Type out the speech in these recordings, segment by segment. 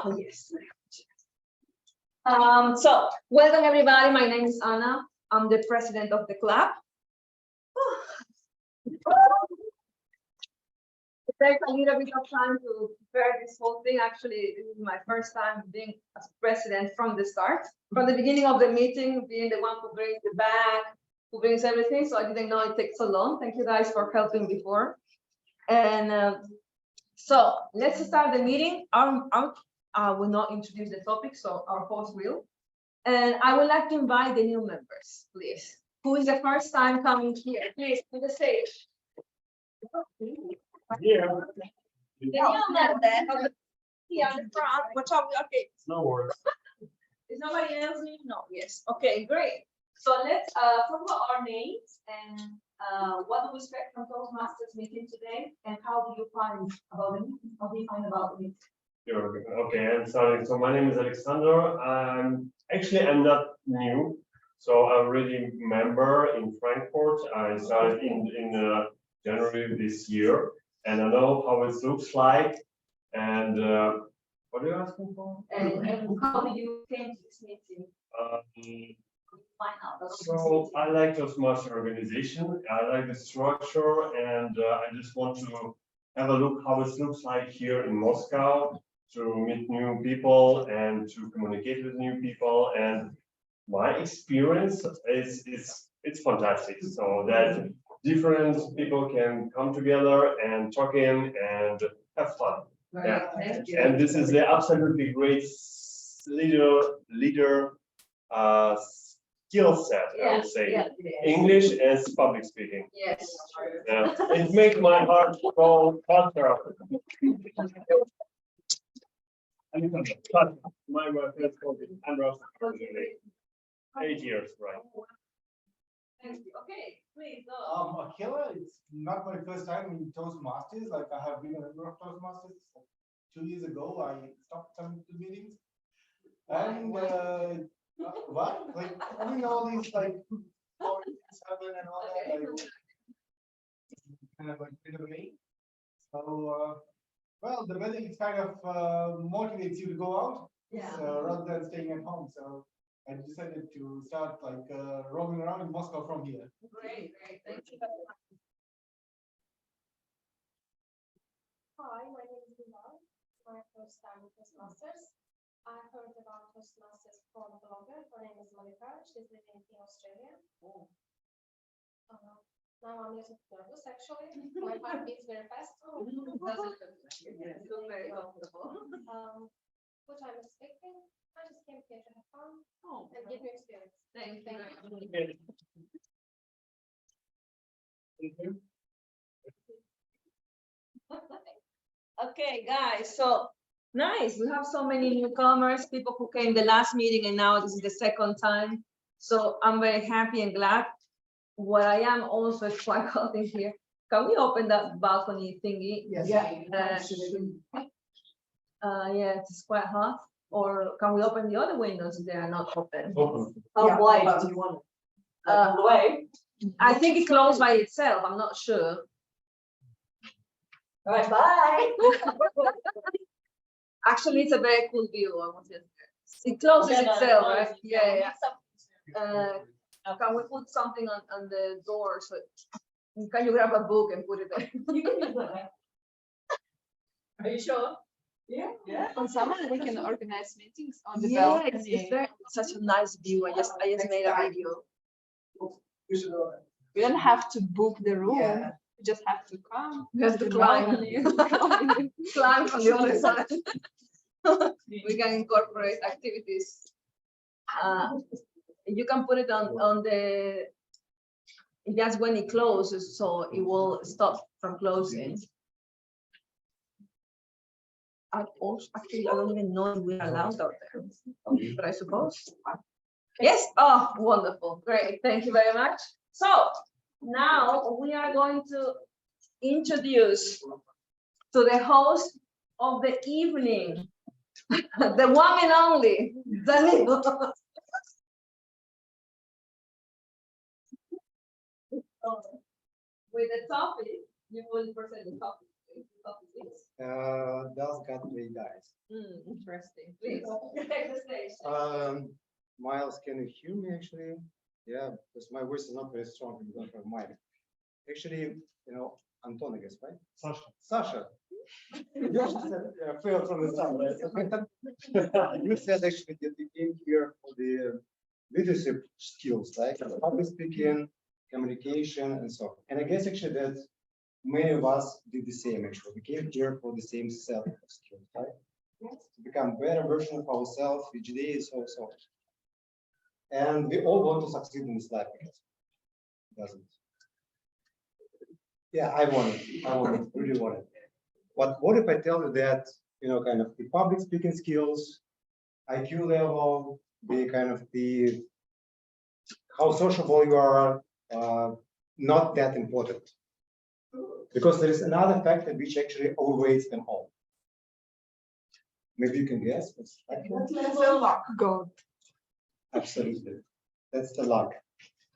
Oh, yes. So, welcome everybody. My name is Anna. I'm the president of the club. It takes a little bit of time to prepare this whole thing. Actually, this is my first time being as president from the start. From the beginning of the meeting, being the one who brings the bag, who brings everything. So I didn't know it takes so long. Thank you guys for helping before. And so let's start the meeting. I will not introduce the topic, so our host will. And I would like to invite the new members, please. Who is the first time coming here? Please, to the stage. Yeah. The new member here in the front. What's up? Okay. No worries. Is nobody else new? No. Yes. Okay. Great. So let's talk about our names and what do we expect from Toastmasters meeting today, and how do you find about the meeting? How do you find about the meeting? Sure. Okay, I'm starting. So my name is Alexandr. I'm not new. So I'm already member in Frankfurt. I started in January this year, and I know how it looks like. And what are you asking for? And how did you came to this meeting? Find out. So I like Toastmaster organization. I like the structure, and I just want to have a look how it looks like here in Moscow, to meet new people and to communicate with new people. And my experience is it's fantastic. So that different people can come together and talk in and have fun. Yeah. Thank you. And this is the absolutely great leader skill set, I would say. Yeah. English and public speaking. Yes. It makes my heart go faster. My wife is called Andros. 8 years, right? Thank you. Okay, please go. Akela, it's not my first time in Toastmasters. Like I have been a member of Toastmasters. 2 years ago, I stopped coming to meetings. And what? Like having all these like 4, 7 and all that, like kind of like bit of me. So well, the weather is kind of motivates you to go out, rather than staying at home. So I decided to start like roaming around in Moscow from here. Great. Thank you. Hi, my name is Myles. My first time with Toastmasters. I heard about Toastmasters from a blogger. Her name is Monica. She's living in Australia. Now I'm a little nervous actually. My heart beats very fast. Very comfortable. What I'm expecting, I just came here to have fun and get new experience. Thank you. Okay, guys, so nice. We have so many newcomers, people who came the last meeting, and now this is the second time. So I'm very happy and glad. What I am also is quite hot in here. Can we open that balcony thingy? Yes. Yeah, it's quite hot. Or can we open the other windows if they are not open? How wide do you want it? All the way? I think it closed by itself. I'm not sure. All right, bye. Actually, it's a very cool view. I want to. It closes itself, right? Yeah. Can we put something on the door? So can you grab a book and put it there? You can use that. Are you sure? Yeah. On summer we can organize meetings on the Yeah, balcony. it's very such a nice view. I just made a video. We don't have to book the room. Yeah. We just have to come. We have to the climb. balcony. Climb from the other side. We can incorporate activities. You can put it on the just when it closes, so it will stop from closing. Actually, I don't even know if we're allowed out there, but I suppose. Yes. Oh, wonderful. Great. Thank you very much. So now we are going to introduce to the host of the evening, the one and only Daniil. With the topic, you will present the topic. Does God play dice? Interesting. Please, take the stage. Myles, can you hear me actually? Yeah, because my voice is not very strong and don't have mic. Actually, Anton, I guess, right? Sasha. Sasha. You actually said, failed from the start, right? You said actually that you came here for the leadership skills, like public speaking, communication, and so on. And I guess actually that many of us did the same actually. We came here for the same set of skills, right? To become better version of ourselves each day and so on. And we all want to succeed in this life, I guess. Doesn't? Yeah, I want it, really want it. But what if I tell you that, kind of the public speaking skills, IQ level, the kind of the how sociable you are, not that important. Because there is another factor which actually overweights them all. Maybe you can guess. That's a luck god. Absolutely. That's the luck.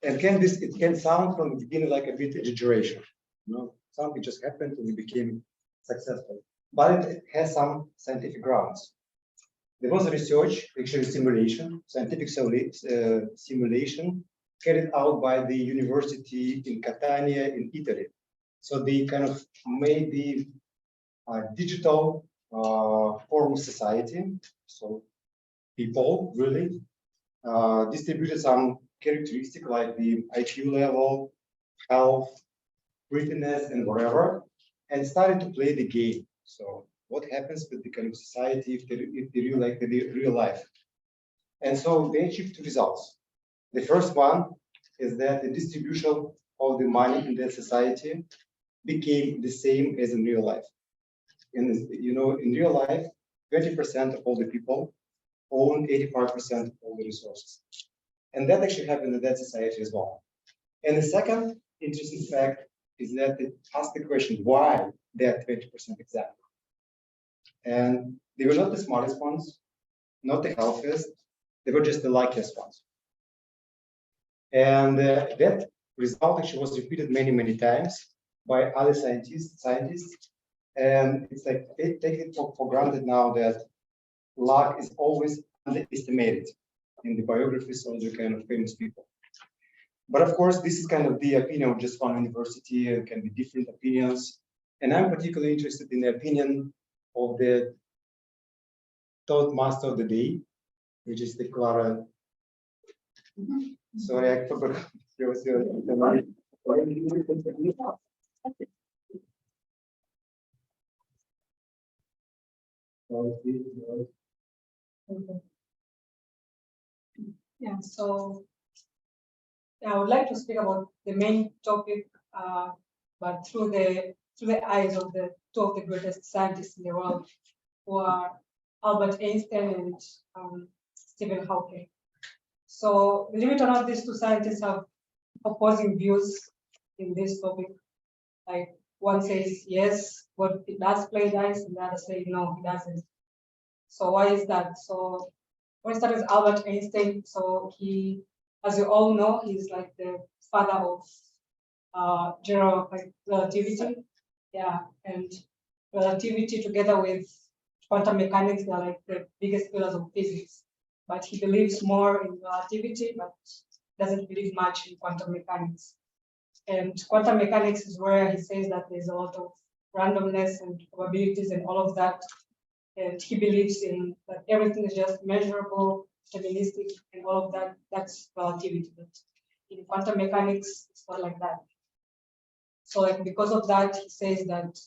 And it can sound from the beginning like a bit exaggeration. Something just happened and we became successful. But it has some scientific grounds. There was a research, actually simulation, scientific simulation carried out by the university in Catania in Italy. So they kind of made the digital form of society. So people really distributed some characteristic like the IQ level, health, prettiness, and whatever, and started to play the game. So what happens with the kind of society if they really like the real life? And so they achieved two results. The first one is that the distribution of the money in that society became the same as in real life. And in real life, 20% of all the people own 85% of all the resources. And that actually happened in that society as well. And the second interesting fact is that it asked the question, why that 20% exactly? And they were not the smartest ones, not the healthiest, they were just the luckiest ones. And that result actually was repeated many, many times by other scientists. And it's like they take it for granted now that luck is always underestimated in the biographies of the kind of famous people. But of course, this is kind of the opinion of just one university and can be different opinions. And I'm particularly interested in the opinion of the Toastmaster of the day, which is the Clara. Sorry, I forgot. Yeah, so I would like to speak about the main topic, but through the eyes of the two of the greatest scientists in the world, who are Albert Einstein and Stephen Hawking. So, believe it or not, these two scientists have opposing views in this topic. Like one says yes, but it does play dice, and the other says no, it doesn't. So why is that? So when start with Albert Einstein, so he, as you all know, he's like the father of general relativity. Yeah, and relativity together with quantum mechanics are like the biggest pillars of physics. But he believes more in relativity, but doesn't believe much in quantum mechanics. And quantum mechanics is where he says that there's a lot of randomness and probabilities and all of that. And he believes in that everything is just measurable, deterministic, and all of that. That's relativity. But in quantum mechanics, it's not like that. So, like, because of that, he says that,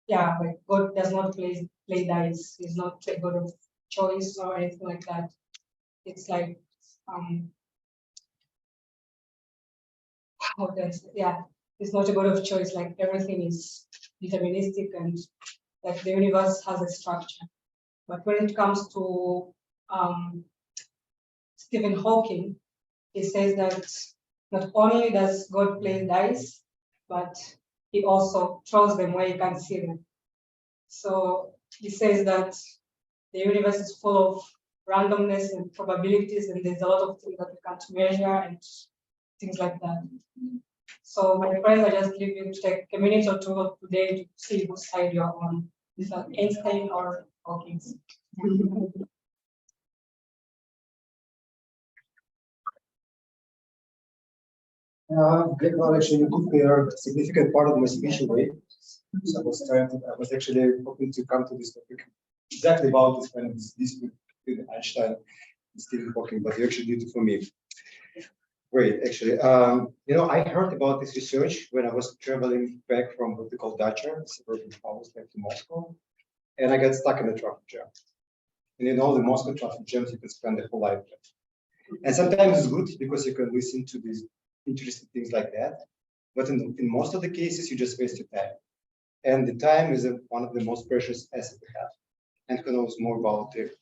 yeah, like God does not play dice. He's not a God of choice or anything like that. It's like, yeah, it's not a God of choice. Like everything is deterministic and like the universe has a structure. But when it comes to Stephen Hawking, he says that not only does God play dice, but he also throws them where you can't see them. So he says that the universe is full of randomness and probabilities, and there's a lot of things that we can't measure and things like that. So my friends, I just leave you to take a minute or two of today to see which side you're on. Is that Einstein or Hawkins? Well, actually, you took a significant part of my speech away. So I was actually hoping to come to this topic exactly about this kind of dispute with Einstein and Stephen Hawking, but you actually did it for me. Great, actually. I heard about this research when I was traveling back from what they call Dacha, suburban house back to Moscow, and I got stuck in the traffic jam. And the Moscow traffic jams, you can spend the whole life there. And sometimes it's good because you can listen to these interesting things like that. But in most of the cases, you just waste your time. And the time is one of the most precious assets we have. And who knows more about it?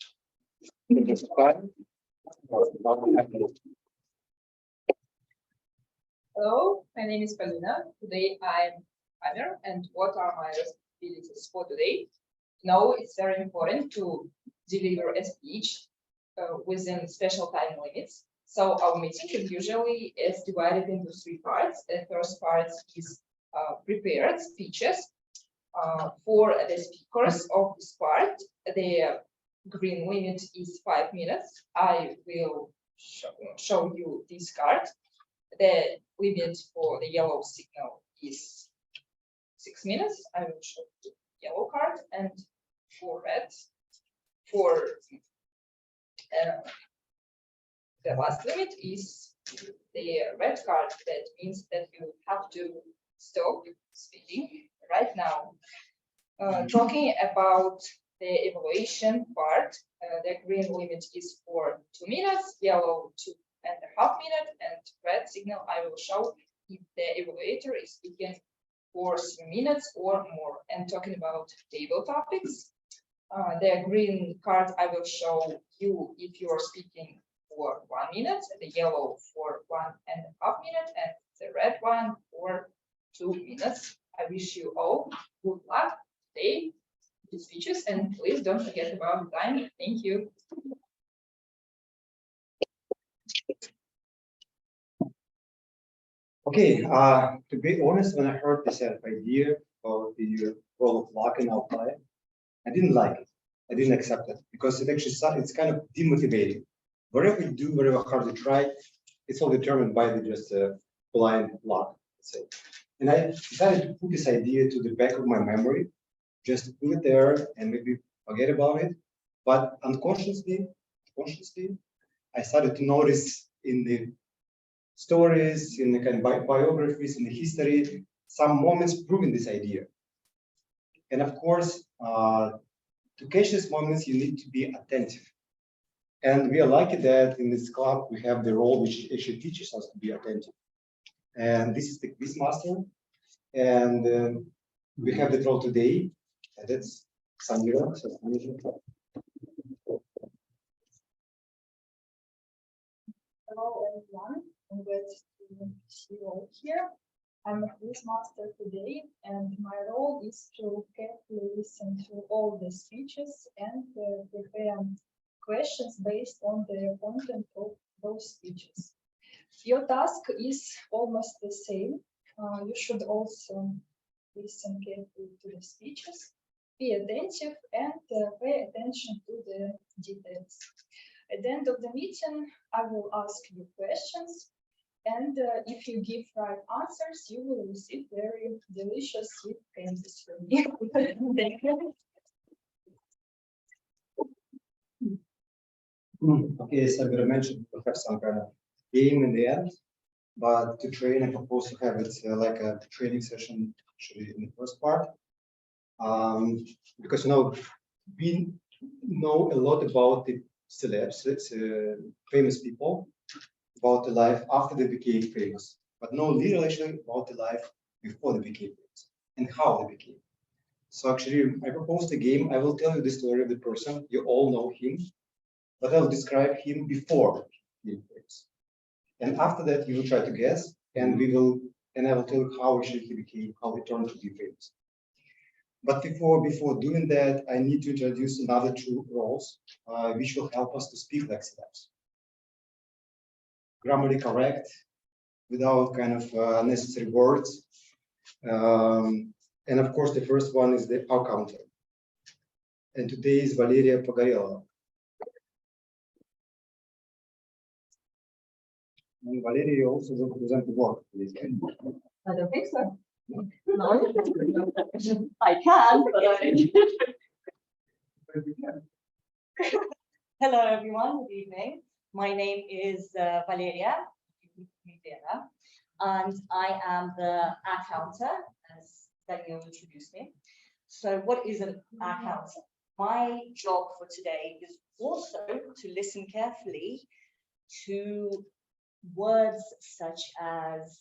Hello, my name is Polina. Today I'm Amir, and what are my responsibilities for today? Now it's very important to deliver a speech within special time limits. So our meeting usually is divided into 3 parts. The first part is prepared speeches for the speakers of this part. The green limit is 5 minutes. I will show you this card. The limit for the yellow signal is 6 minutes. I will show the yellow card, and for red, the last limit is the red card. That means that you have to stop speaking right now. Talking about the evaluation part, the green limit is for 2 minutes, yellow 2.5 minutes, and red signal I will show if the evaluator is speaking for 3 minutes or more. And talking about table topics, the green card I will show you if you are speaking for 1 minute, the yellow for 1.5 minutes, and the red one for 2 minutes. I wish you all good luck today with the speeches, and please don't forget about the time. Thank you. Okay, to be honest, when I heard this idea about the role of luck in outline, I didn't like it. I didn't accept it because it's kind of demotivating. Whatever you do, whatever hard you try, it's all determined by the just blind luck, let's say. And I decided to put this idea to the back of my memory, just to put it there and maybe forget about it. But unconsciously, I started to notice in the stories, in the kind of biographies, in the history, some moments proving this idea. And of course, to catch these moments, you need to be attentive. And we are lucky that in this club, we have the role which actually teaches us to be attentive. And this is the QuizMaster. And we have the role today. And that's Sandra. Hello, everyone. I'm glad to see you all here. I'm a QuizMaster today, and my role is to carefully listen to all the speeches and prepare questions based on the content of those speeches. Your task is almost the same. You should also listen carefully to the speeches, be attentive, and pay attention to the details. At the end of the meeting, I will ask you questions, and if you give right answers, you will receive very delicious sweet candies from me. Thank you. Okay, as I'm going to mention, we'll have some kind of game in the end, but to train, I propose to have it like a training session actually in the first part, because we know a lot about the celebs, famous people, about the life after they became famous, but know little actually about the life before they became famous and how they became. So actually, I proposed a game. I will tell you the story of the person. You all know him, but I'll describe him before he became famous. And after that, you will try to guess, and I will tell you how actually he became, how he turned to be famous. But before doing that, I need to introduce another 2 roles, which will help us to speak like celebs. Grammatically correct, without kind of necessary words. And of course, the first one is the our counter. And today is Valeria Pogorelova. And Valeria also will present the work. Please. I don't think so. No. I can, but Hello, everyone. Good evening. My name is Valeria, and I am the accounter, as Daniil introduced me. So what is an accounter? My job for today is also to listen carefully to words such as,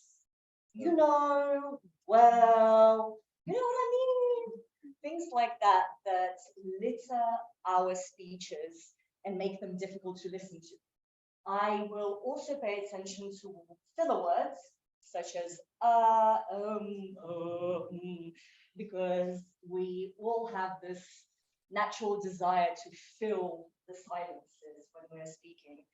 you know, well, you know what I mean? Things like that, that litter our speeches and make them difficult to listen to. I will also pay attention to filler words such as because we all have this natural desire to fill the silences when we're speaking,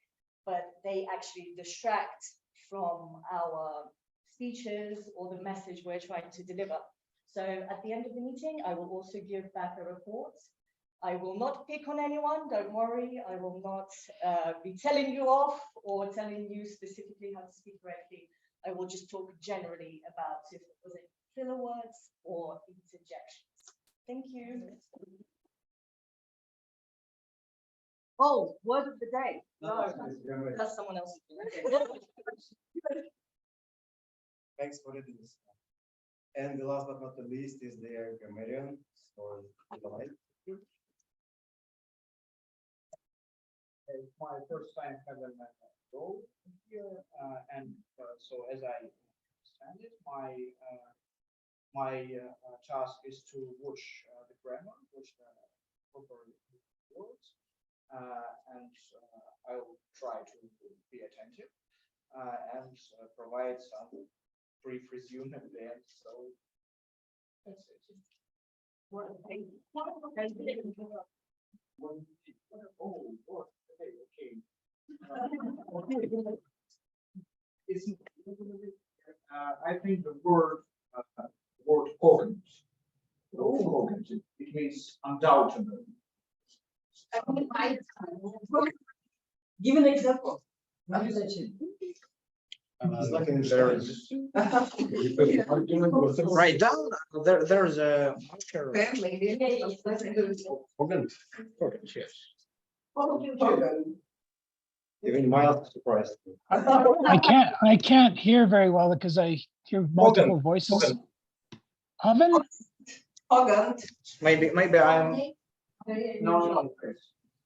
but they actually distract from our speeches or the message we're trying to deliver. So at the end of the meeting, I will also give back a report. I will not pick on anyone, don't worry. I will not be telling you off or telling you specifically how to speak correctly. I will just talk generally about if it was filler words or interjections. Thank you. Oh, word of the day. No, that's someone else. Thanks for reading this. And the last but not the least is the Grammarian or Nikolay. It's my first time having a role here, so as I understand it, my task is to watch the grammar, watch the proper words, and I will try to be attentive and provide some brief resume at the end. So that's it. I think the word cogent. It means undoubtedly. Give an example. Write down. There's a marker. Cogent, yes. Even Myles surprised. I can't hear very well because I hear multiple voices. Oven? Maybe I'm no.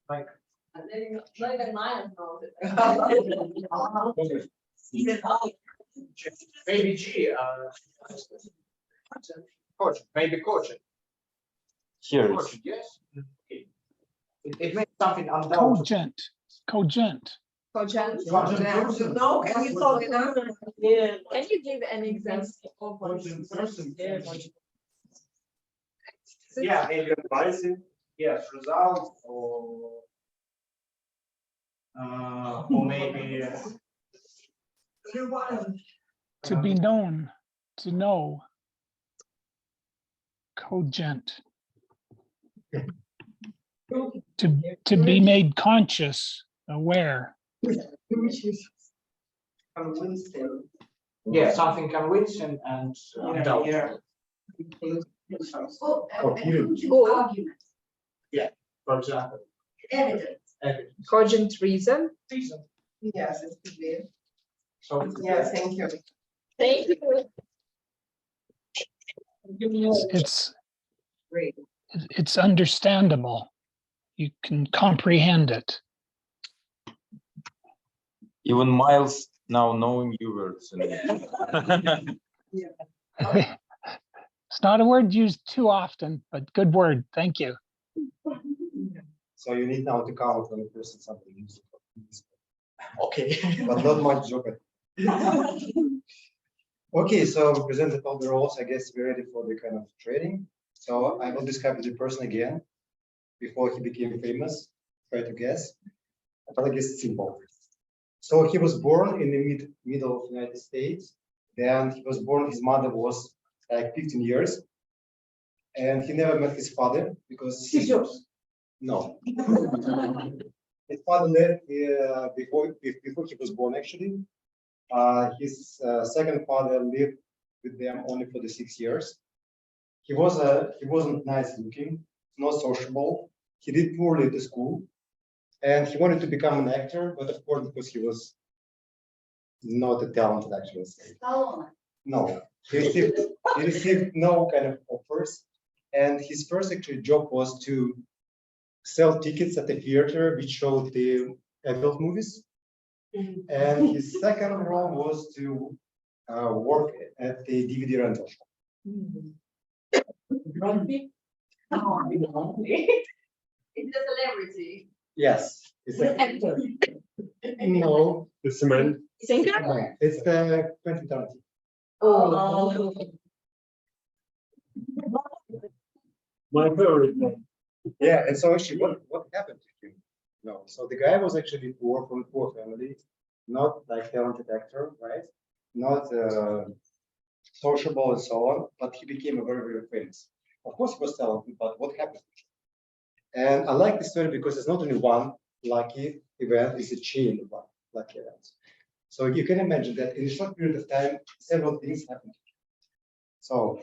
Like Not even mine knows it. maybe G. Cogent, maybe cogent. Here Cogent, yes. Okay. It makes something undoubted. Cogent. No, can you call it out? Yeah. Can you give an example of what Yeah, maybe advising. Yes, result or maybe To be known, to know. Cogent. To be made conscious, aware. yeah, something convincing and undoubted. Yeah, for example. Evidence. Cogent reason. Reason. Yes, it could be. So Yes, thank you. Thank you. It's understandable. You can comprehend it. Even Myles now knowing you words. It's not a word used too often, but good word. Thank you. So you need now to count when a person something useful. okay. But not much joke. Okay, so we presented all the roles. I guess we're ready for the kind of training. So I will describe the person again before he became famous. Try to guess. But I guess it's simple. So he was born in the middle of the United States. Then he was born, his mother was like 15 years. And he never met his father because no. His father left before he was born, actually. His second father lived with them only for the 6 years. He wasn't nice looking, not sociable. He did poorly at the school, and he wanted to become an actor, but of course, because he was not a talented actor. No, he received no kind of offers, and his first actual job was to sell tickets at the theater which showed the adult movies. And his second role was to work at the DVD rental shop. It's a celebrity. Yes. It's an actor. No. The cement. Singer? It's the Quentin Tarantino. Oh. My favorite one. Yeah, and so actually what happened to him? No, so the guy was actually poor, from a poor family, not like talented actor, right? Not sociable and so on, but he became a very, very famous. Of course he was talented, but what happened? And I like this story because it's not only one lucky event, it's a chain of lucky events. So you can imagine that in a short period of time, several things happened. So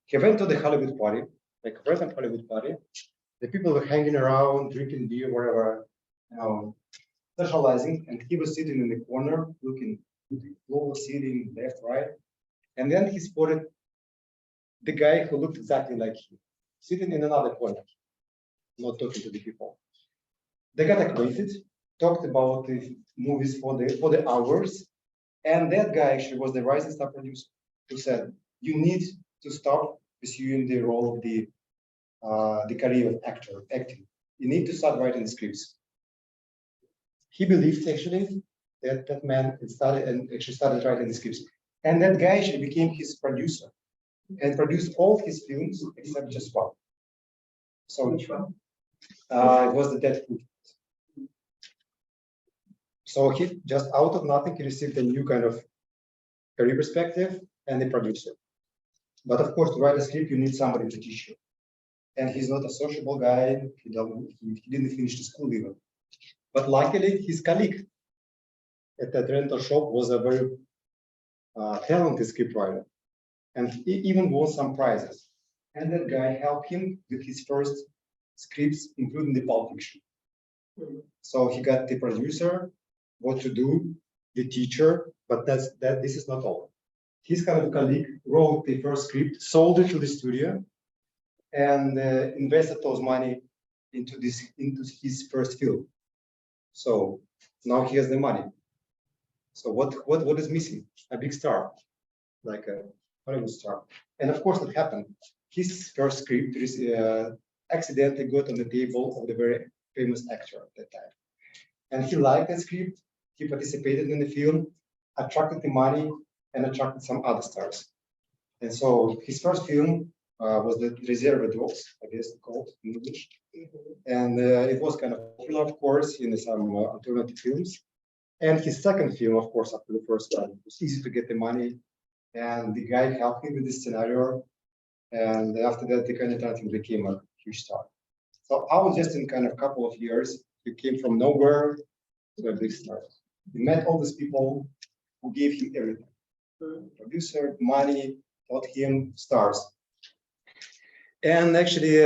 he went to the Hollywood party, like a random Hollywood party. The people were hanging around, drinking beer, whatever, socializing, and he was sitting in the corner, looking at the floor, sitting left, right. And then he spotted the guy who looked exactly like him, sitting in another corner, not talking to the people. They got acquainted, talked about the movies for the hours, and that guy actually was the rising star producer who said, "You need to stop pursuing the role of the career of acting. You need to start writing scripts." He believed actually that man started writing the scripts, and that guy actually became his producer and produced all his films except just one. So which one? It was the Dead Food. So he just out of nothing he received a new kind of career perspective and a producer. But of course, to write a script, you need somebody to teach you. And he's not a sociable guy. He didn't finish the school even. But luckily, his colleague at that rental shop was a very talented scriptwriter, and he even won some prizes. And that guy helped him with his first scripts, including the Pulp Fiction. So he got the producer, what to do, the teacher, but this is not all. His kind of colleague wrote the first script, sold it to the studio, and invested those money into his first film. So now he has the money. So what is missing? A big star, like a Hollywood star. And of course, it happened. His first script accidentally got on the table of the very famous actor at that time, and he liked that script. He participated in the film, attracted the money, and attracted some other stars. And so his first film was the Reserve Dogs, I guess it's called in English. And it was kind of popular, of course, in some alternative films. And his second film, of course, after the first one, it was easy to get the money. And the guy helped him with the scenario. And after that, the kind of Tatian became a huge star. So I was just in kind of couple of years, he came from nowhere to a big star. He met all these people who gave him everything. Producer, money, taught him stars. And actually,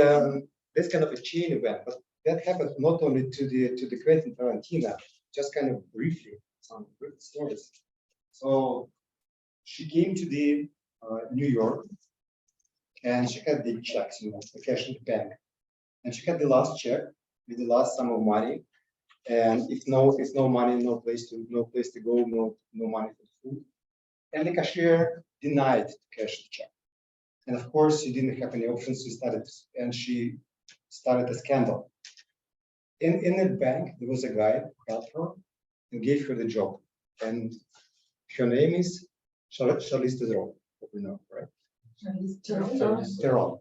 that's kind of a chain event, but that happened not only to the Quentin Tarantino, just kind of briefly, some brief stories. So she came to the New York, and she had the checks, the cash in the bank, and she had the last check with the last sum of money. And if no money, no place to go, no money for food. And the cashier denied to cash the check. And of course, she didn't have any options. She started a scandal. In the bank, there was a guy who helped her and gave her the job. And her name is Charlize Theron, we know, right? Theron.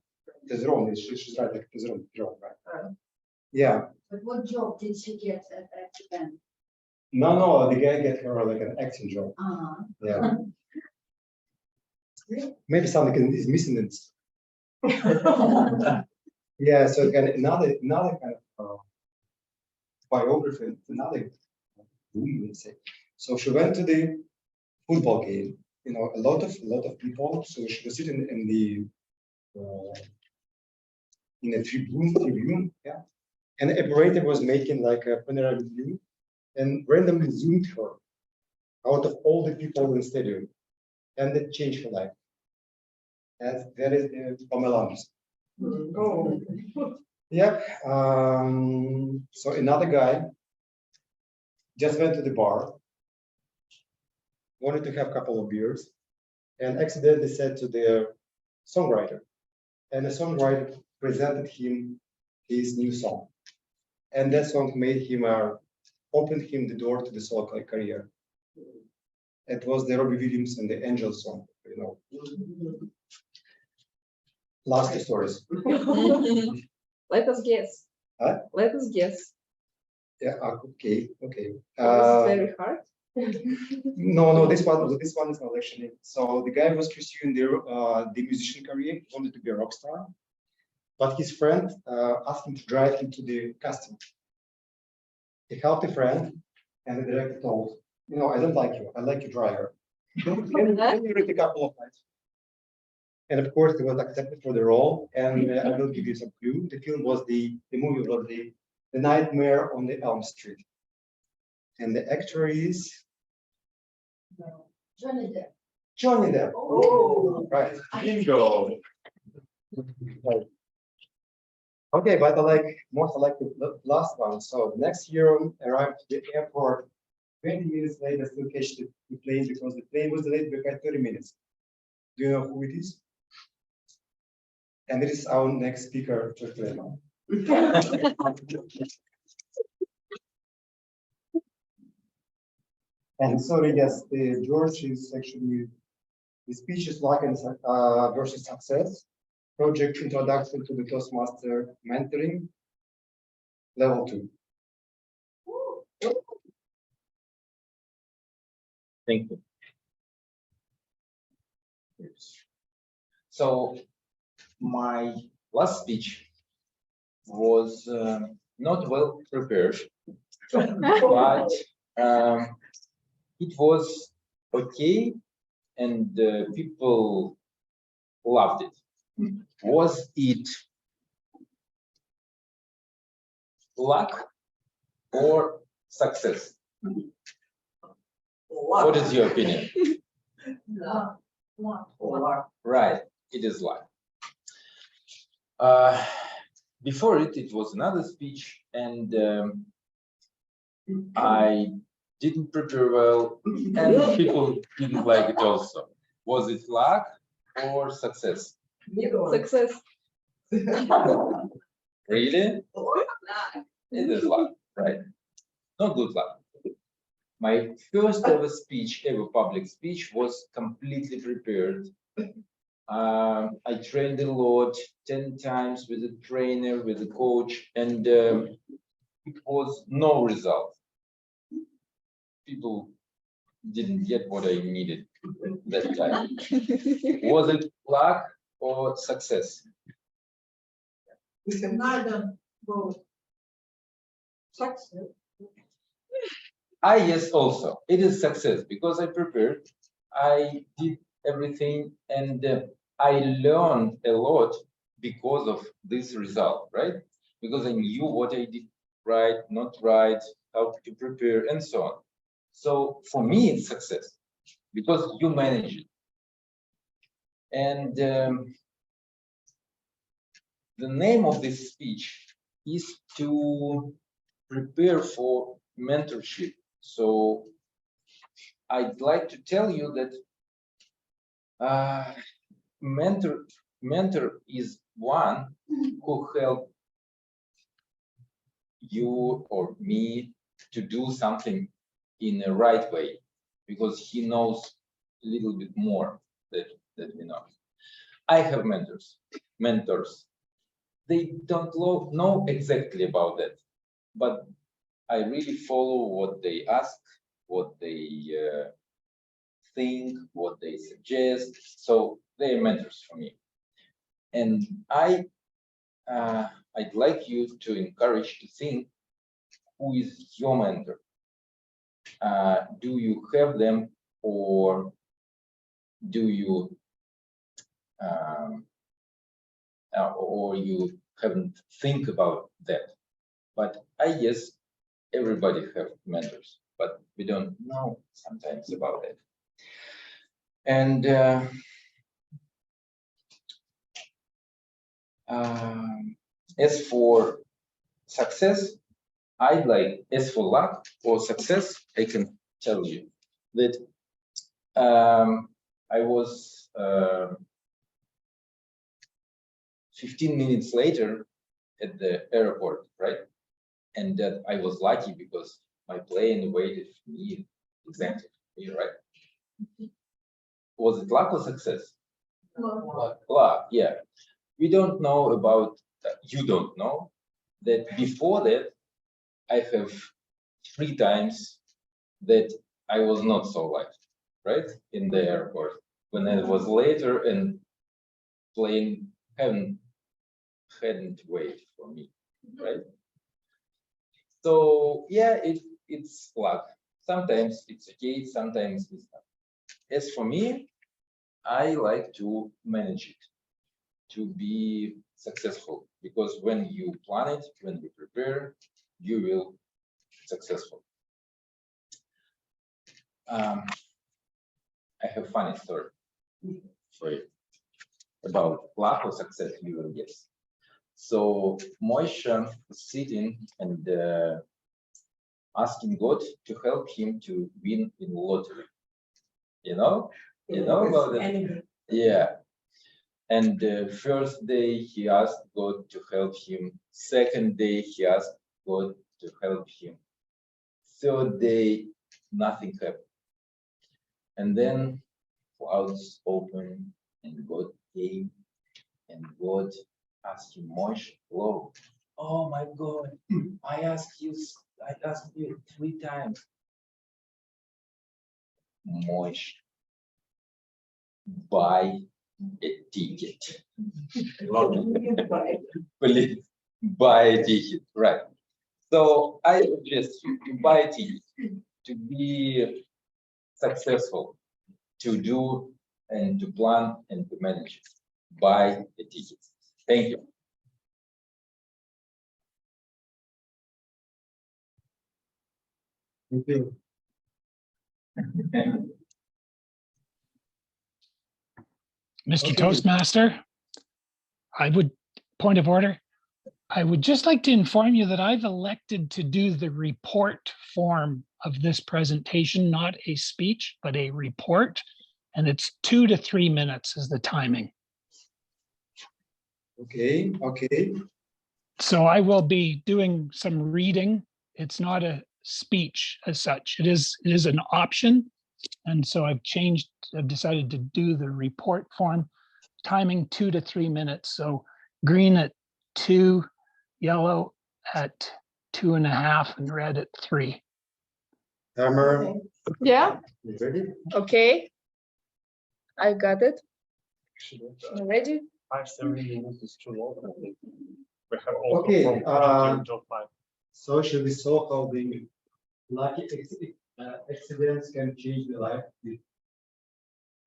Theron, she's right, like Theron, right? Yeah. But what job did she get at the bank? No, the guy get her like an acting job. Yeah. Maybe something is missing in this. Yeah, so again, another kind of biography, another boom, let's say. So she went to the football game. You know, a lot of people. So she was sitting in a tribune, yeah. And the operator was making like a panoramic view, and randomly zoomed her out of all the people in the stadium, and it changed her life. And that is Pamela. Oh. Yep. So another guy just went to the bar, wanted to have a couple of beers, and accidentally said to the songwriter, and the songwriter presented him his new song, and that song made him opened him the door to the solo career. It was the Robbie Williams and the Angel song, you know. Last two stories. Let us guess. Huh? Let us guess. Yeah. Okay. This is very hard. No, this one is not actually. So the guy was pursuing the musician career. He wanted to be a rock star, but his friend asked him to drive him to the casting. He helped a friend, and the director told, "You know, I don't like you. I like your driver." And he read a couple of nights. And of course, he was accepted for the role. And I will give you some clue. The film was the movie was the Nightmare on the Elm Street. And the actor is Johnny Depp. Johnny Depp. Oh. Right. Bingo. Right. Okay, but I like the last one. So the next hero arrived to the airport 20 minutes later, still catch the plane because the plane was delayed by 30 minutes. Do you know who it is? And it is our next speaker, Perelman. And sorry, yes, the George is actually the speech is luck and versus success. Project introduction to the Toastmaster mentoring, level 2. Thank you. So my last speech was not well prepared, but it was okay, and people loved it. Was it luck or success? What is your opinion? No. Right, it is luck. Before it was another speech, and I didn't prepare well, and people didn't like it also. Was it luck or success? Success. Really? It is luck, right? Not good luck. My first ever speech, public speech, was completely prepared. I trained a lot, 10 times with a trainer, with a coach, and it was no result. People didn't get what I needed that time. Was it luck or success? We can neither both. Success. Yes, also it is success because I prepared, I did everything, and I learned a lot because of this result, right? Because I knew what I did right, not right, how to prepare, and so on. So for me, it's success because you manage it. And the name of this speech is to prepare for mentorship. So I'd like to tell you that mentor is one who helps you or me to do something in the right way, because he knows a little bit more that we know. I have mentors. They don't know exactly about that, but I really follow what they ask, what they think, what they suggest. So they're mentors for me. And I'd like you to encourage to think, who is your mentor? Do you have them, or do you or you haven't think about that? But I guess everybody have mentors, but we don't know sometimes about it. And as for success, as for luck or success, I can tell you that I was 15 minutes later at the airport, right? And that I was lucky because my plane waited for me exactly, right? Was it luck or success? Luck, yeah. We don't know about, you don't know that before that, I have 3 times that I was not so lucky, right? In the airport, when I was later and plane hadn't waited for me, right? So yeah, it's luck. Sometimes it's okay, sometimes it's not. As for me, I like to manage it, to be successful, because when you plan it, when you prepare, you will be successful. I have a funny story for you about luck or success, you will guess. So Moshe was sitting and asking God to help him to win in lottery. You know about that? Yeah. And the first day he asked God to help him. Second day he asked God to help him. Third day, nothing happened. And then clouds opened and God came, and God asked him, Moshe, hello. Oh my God, I asked you 3 times. Moshe, buy a ticket. Please buy a ticket, right? So I suggest you to buy a ticket, to be successful, to do and to plan and to manage it. Buy a ticket. Thank you. Thank you. Mr. Okay. Toastmaster, point of order, I would just like to inform you that I've elected to do the report form of this presentation, not a speech, but a report. And it's 2 to 3 minutes is the timing. Okay, okay. So I will be doing some reading. It's not a speech as such. It is an option. And so I've decided to do the report form, timing 2 to 3 minutes. So green at 2, yellow at 2.5, and red at 3. Timer. Yeah, You ready? okay. I got it. You ready? 5-7 minutes is too long. We have also Okay, from project until 5. So shall we saw how the lucky accidents can change the life of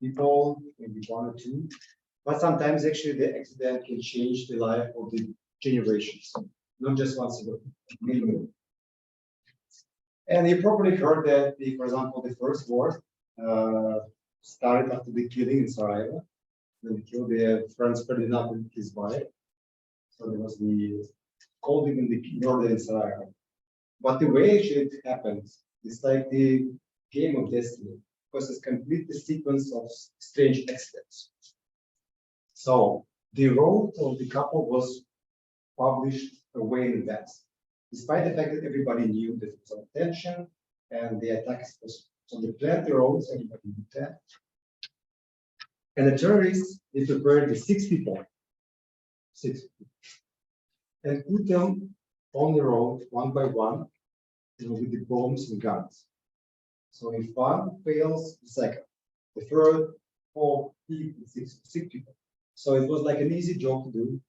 people, maybe 1 or 2. But sometimes actually the accident can change the life of the generations, not just once ago. And you probably heard that, for example, the first war started after the killing in Sarajevo. When they killed the Franz Ferdinand and his wife. So there was the cold in the murder in Sarajevo. But the way it happened, it's like the game of destiny, because it's complete the sequence of strange accidents. So the road of the couple was published away in advance, despite the fact that everybody knew that it was on tension and the attack was. So they planned the roads, everybody knew that. And the terrorists, they prepared the 6 people, and put them on the road 1 by 1 with the bombs and guns. So if one fails, the second, the third, fourth, fifth, and sixth people. So it was like an easy job to do,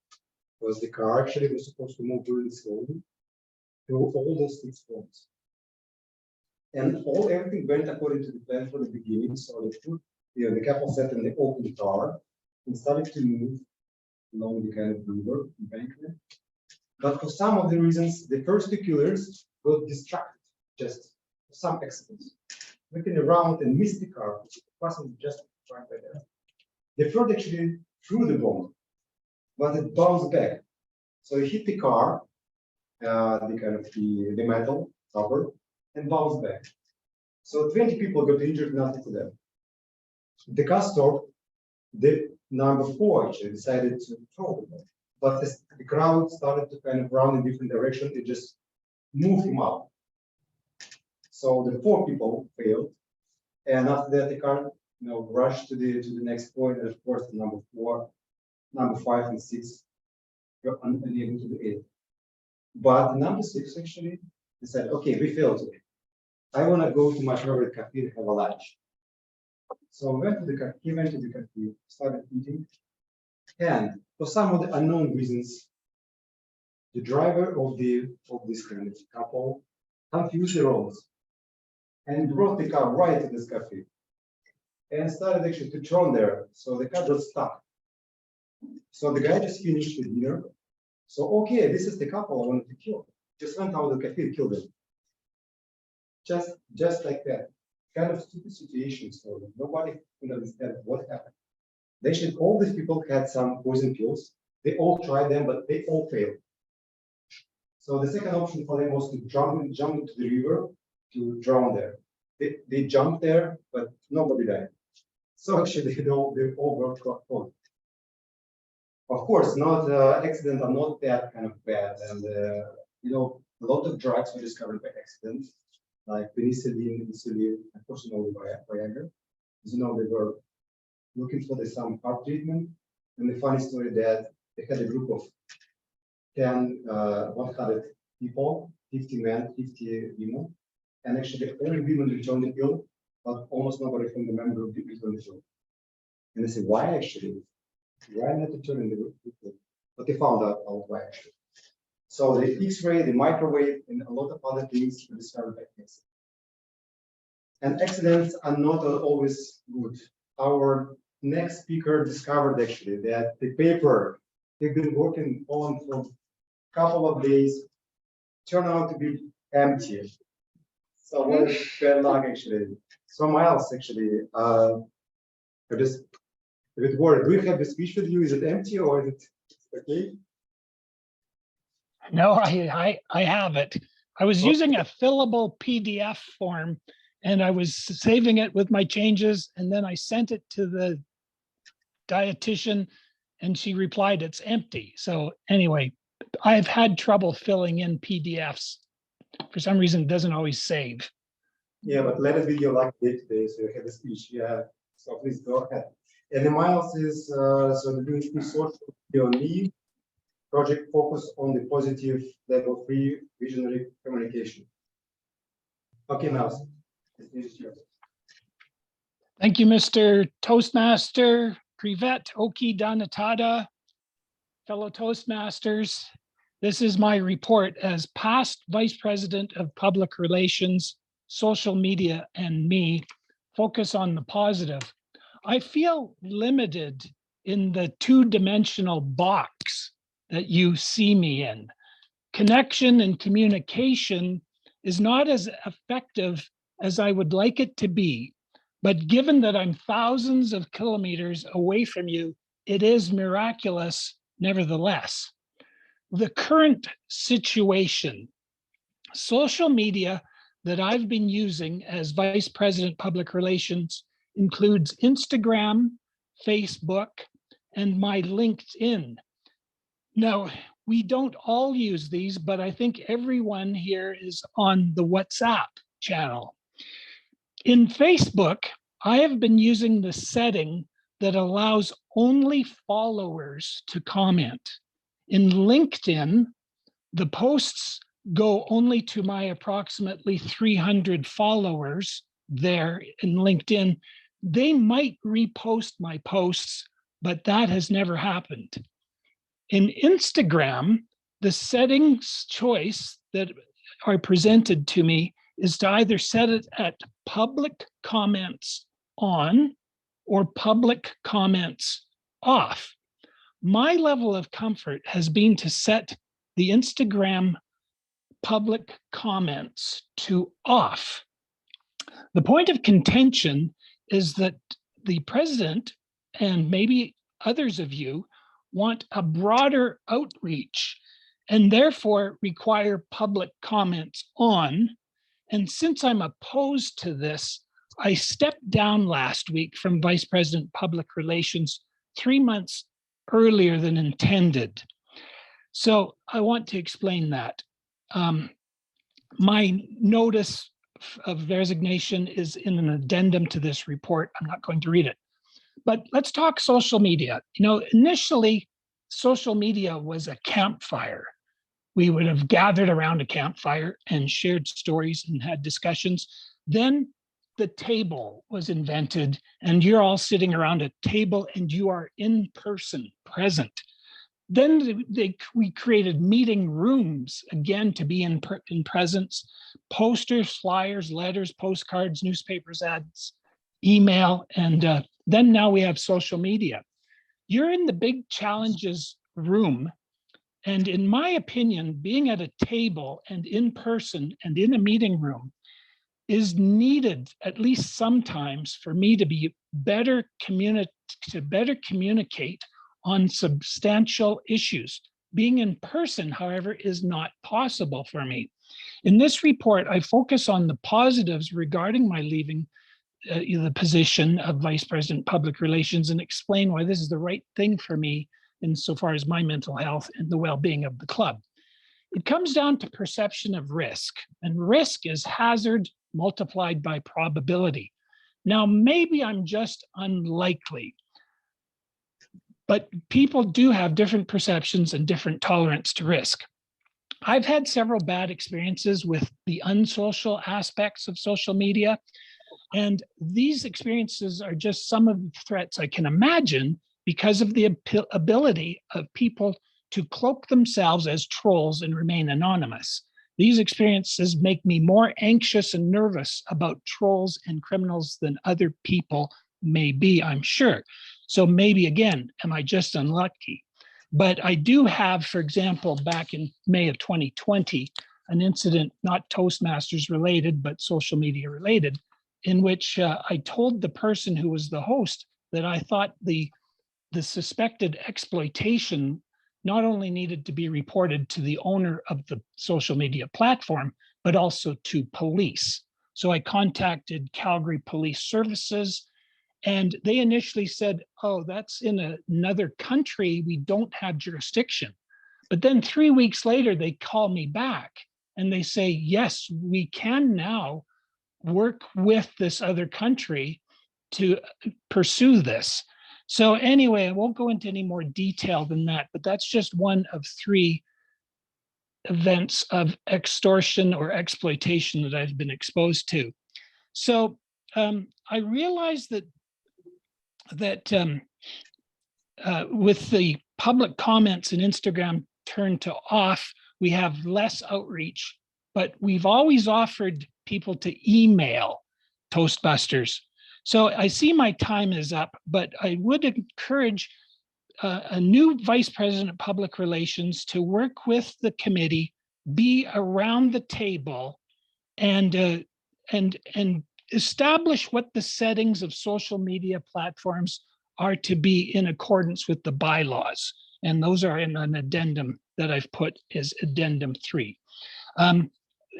because the car actually was supposed to move really slowly through all those 6 bombs. And everything went according to the plan from the beginning. So they put the couple set and they opened the car and started to move along the kind of river embankment. But for some of the reasons, the first 2 killers got distracted, just for some accidents, looking around and missed the car, which wasn't just right by there. The third actually threw the bomb, but it bounced back. So it hit the car, the metal cover, and bounced back. So 20 people got injured, nothing to them. The car stopped. The number 4 actually decided to throw the bomb, but the crowd started to kind of run in different directions. It just moved him up. So the 4 people failed, and after that the car rushed to the next point, and of course the number 4, number 5, and 6 were unable to do it. But number 6 actually decided, okay, we failed today. I want to go to my favorite cafe to have a lunch. So he went to the cafe, started eating, and for some of the unknown reasons, the driver of this kind of couple confused the roads and brought the car right to this cafe and started actually to turn there. So the car got stuck. So the guy just finished the dinner. So, okay, this is the couple I wanted to kill. Just went out of the cafe, killed them. Just like that. Kind of stupid situation. So nobody could understand what happened. They should, all these people had some poison pills. They all tried them, but they all failed. So the second option for them was to jump into the river to drown there. They jumped there, but nobody died. So actually, they all worked quite well. Of course, accidents are not that kind of bad, and a lot of drugs were discovered by accident, like penicillin, insulin, unfortunately Viagra. As you know, they were looking for some heart treatment, and the funny story that they had a group of 100 people, 50 men, 50 women, and actually all women returned ill, but almost nobody from the men group returned ill. And they said, why actually? Why not returning the group? But they found out why actually. So the X-ray, the microwave, and a lot of other things were discovered by accident. And accidents are not always good. Our next speaker discovered actually that the paper they've been working on for a couple of days turned out to be empty. So what is bad luck actually? So Myles actually, I'm just a bit worried. Do you have the speech with you? Is it empty or is it okay? No, I have it. I was using a fillable PDF form and I was saving it with my changes, and then I sent it to the dietitian and she replied, it's empty. So anyway, I've had trouble filling in PDFs. For some reason, it doesn't always save. Yeah, but let it be your luck day today, so you have the speech. Yeah, so please go ahead. And the Myles is so the doing social me project focus on the positive level 3 visionary communication. Okay, Myles. Thank you, Mr. Toastmaster, Privet, Oki, Danatada, fellow Toastmasters. This is my report as past Vice President of Public Relations, Social Media, and me, focus on the positive. I feel limited in the 2-dimensional box that you see me in. Connection and communication is not as effective as I would like it to be. But given that I'm thousands of kilometers away from you, it is miraculous nevertheless. The current situation, social media that I've been using as Vice President Public Relations includes Instagram, Facebook, and my LinkedIn. Now, we don't all use these, but I think everyone here is on the WhatsApp channel. In Facebook, I have been using the setting that allows only followers to comment. In LinkedIn, the posts go only to my approximately 300 followers there in LinkedIn, they might repost my posts, but that has never happened. In Instagram, the settings choice that are presented to me is to either set it at public comments on or public comments off. My level of comfort has been to set the Instagram public comments to off. The point of contention is that the president and maybe others of you want a broader outreach and therefore require public comments on. And since I'm opposed to this, I stepped down last week from Vice President Public Relations 3 months earlier than intended. So I want to explain that. My notice of resignation is in an addendum to this report. I'm not going to read it. But let's talk social media. You know, initially, social media was a campfire. We would have gathered around a campfire and shared stories and had discussions. Then the table was invented, and you're all sitting around a table and you are in person, present. Then we created meeting rooms, again, to be in presence, posters, flyers, letters, postcards, newspapers, ads, email, and then now we have social media. You're in the big challenges room. And in my opinion, being at a table and in person and in a meeting room is needed, at least sometimes, for me to be better communicate on substantial issues. Being in person, however, is not possible for me. In this report, I focus on the positives regarding my leaving the position of Vice President Public Relations and explain why this is the right thing for me insofar as my mental health and the well-being of the club. It comes down to perception of risk, and risk is hazard multiplied by probability. Now, maybe I'm just unlikely, but people do have different perceptions and different tolerance to risk. I've had several bad experiences with the unsocial aspects of social media, and these experiences are just some of the threats I can imagine because of the ability of people to cloak themselves as trolls and remain anonymous. These experiences make me more anxious and nervous about trolls and criminals than other people may be, I'm sure. So maybe, again, am I just unlucky? But I do have, for example, back in May of 2020, an incident, not Toastmasters related, but social media related, in which I told the person who was the host that I thought the suspected exploitation not only needed to be reported to the owner of the social media platform, but also to police. So I contacted Calgary Police Services, and they initially said, oh, that's in another country, we don't have jurisdiction. But then 3 weeks later, they call me back and they say, yes, we can now work with this other country to pursue this. So anyway, I won't go into any more detail than that, but that's just one of 3 events of extortion or exploitation that I've been exposed to. So I realized that with the public comments and Instagram turned to off, we have less outreach, but we've always offered people to email Toastmasters. So I see my time is up, but I would encourage a new Vice President of Public Relations to work with the committee, be around the table, and establish what the settings of social media platforms are to be in accordance with the bylaws. And those are in an addendum that I've put as addendum 3.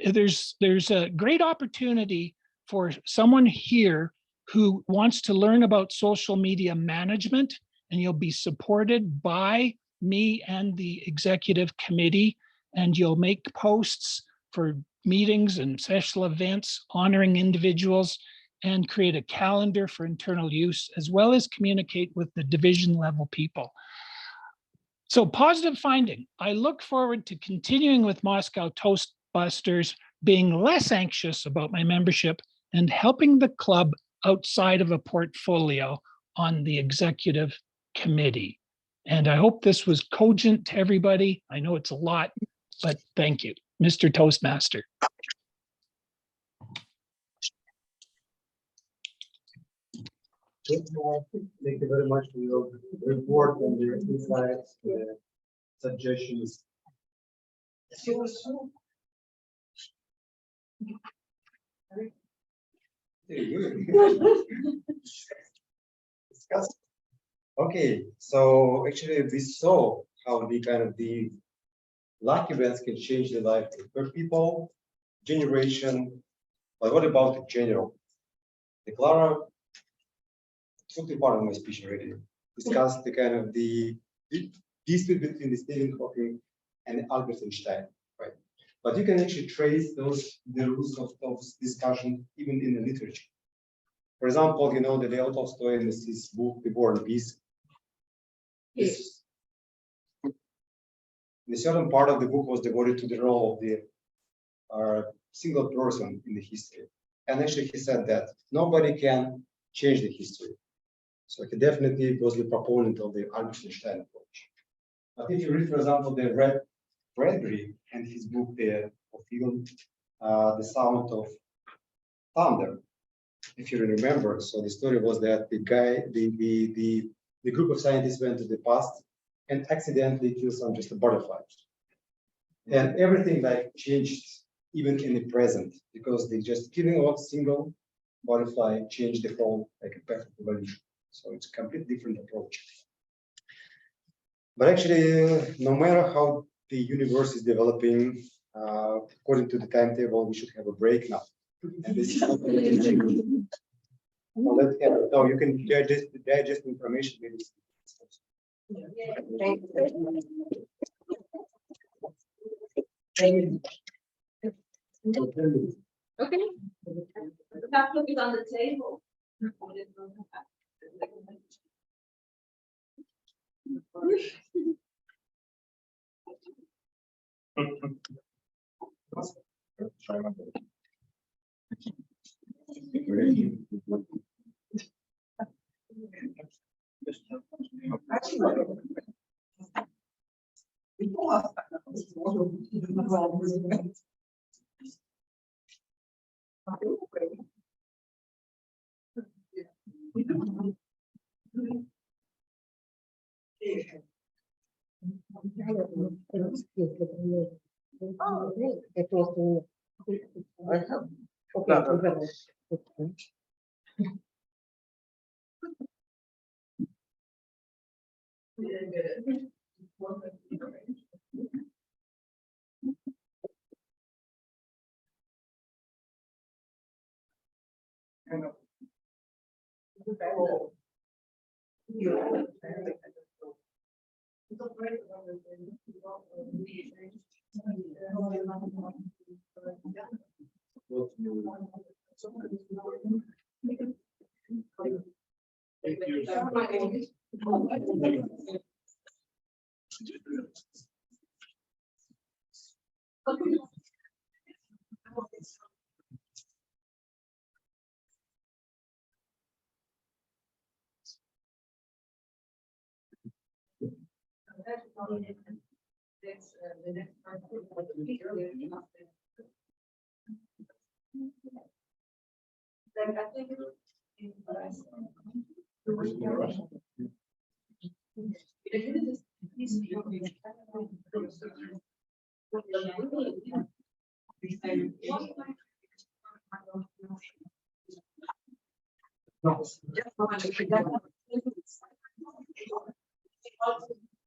There's a great opportunity for someone here who wants to learn about social media management, and you'll be supported by me and the executive committee, and you'll make posts for meetings and special events honoring individuals and create a calendar for internal use, as well as communicate with the division level people. So positive finding. I look forward to continuing with Moscow Toastmasters, being less anxious about my membership and helping the club outside of a portfolio on the executive committee. And I hope this was cogent to everybody. I know it's a lot, but thank you, Mr. Toastmaster. Thank you very much for your report and your insights, suggestions. Discuss. Okay, so actually we saw how the luck events can change the life of per people, generation, but what about the general? The Clara took the part of my speech already, discussed the dispute between the Stephen Hawking and Albert Einstein, right? But you can actually trace the roots of discussion even in the literature. For example, you know that Leo Tolstoy in his book, The War and Peace, yes. The certain part of the book was devoted to the role of the single person in the history. And actually he said that nobody can change the history. So he definitely was the proponent of the Albert Einstein approach. But if you read, for example, the Bradbury and his book there, of film, The Sound of Thunder, if you remember, so the story was that the group of scientists went to the past and accidentally killed some just a butterfly. And everything like changed even in the present, because they just killing a single butterfly changed the whole like a path of evolution. So it's a completely different approach. But actually, no matter how the universe is developing, according to the timetable, we should have a break now. And this is no, you can digest information. Maybe. Okay. The laptop is on the table.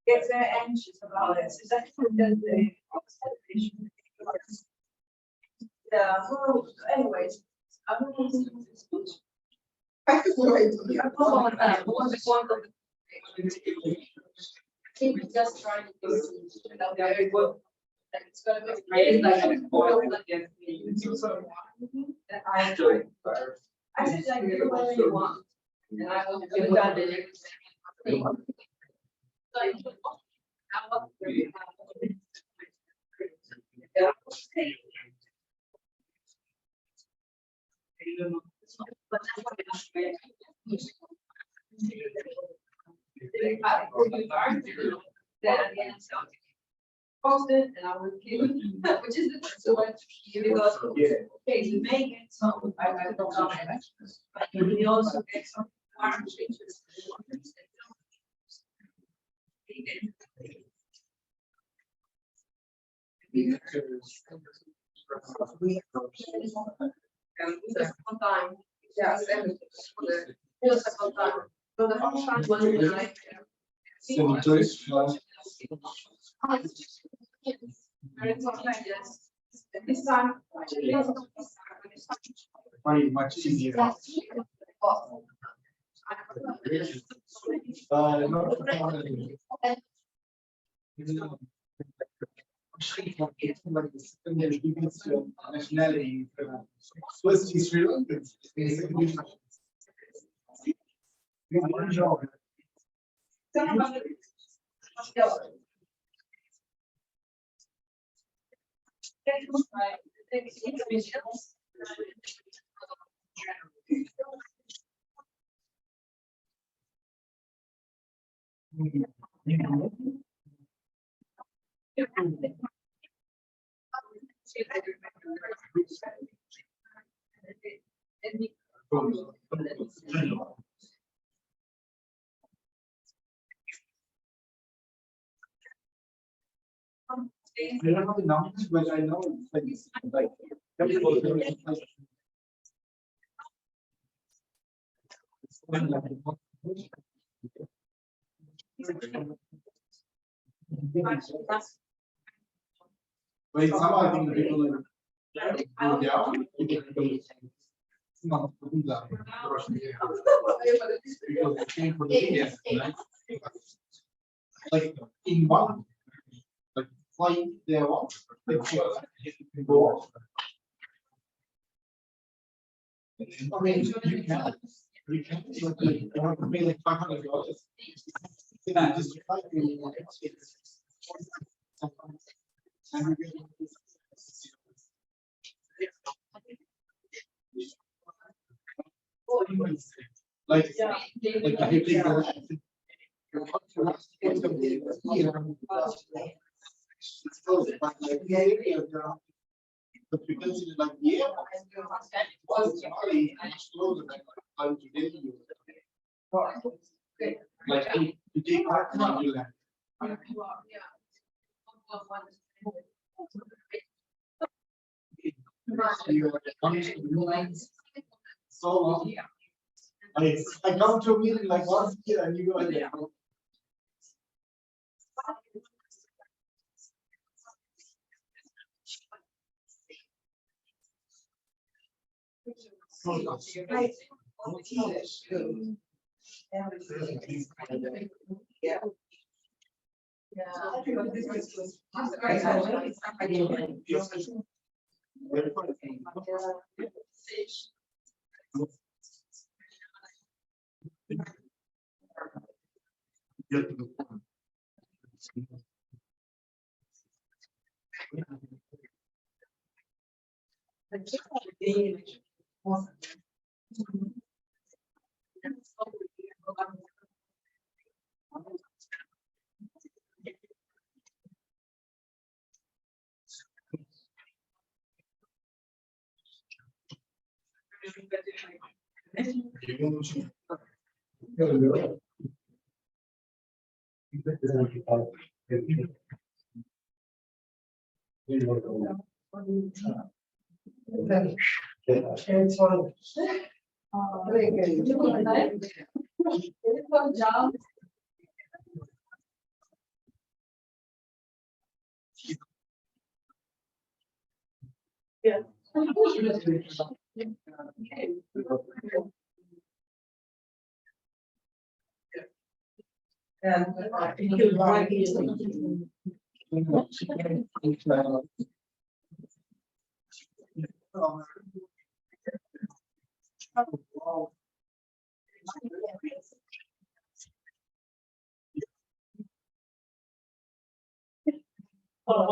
Get very anxious about it. Is that the yeah, well, anyways, I don't want to do this speech. I think we just trying to do it very good. It's gonna be great, like I do it. I said like do whatever you want. And I will do that. Post it and I will keep it, which is the so much because okay, you make it so I don't know. But you also get some farm changes. Second time, yeah, second time. So the first time was like. This time. Much easier. Nationality, Swiss Sri Lankan. I don't know the numbers, but I know it's like Wait, somehow I think the people go down. It's not because they came for the media, right? Like in one like flight there on, they go off. I mean, you can pay like $500. Yeah, just fly like if you take the frequency is like yeah, like you take part you land. So long. I come to a meeting like once a year and you go there.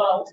world.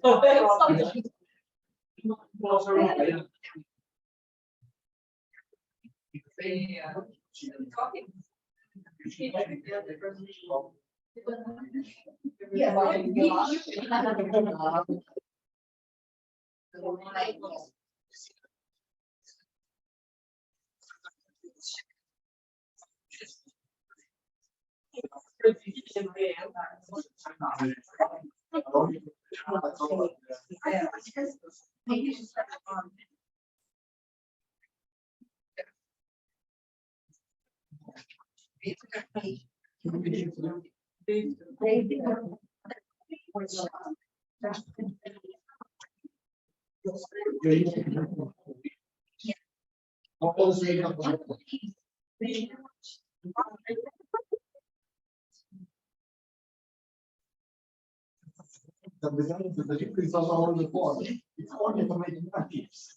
The design of the liquid is also on the board. It's only for making cookies.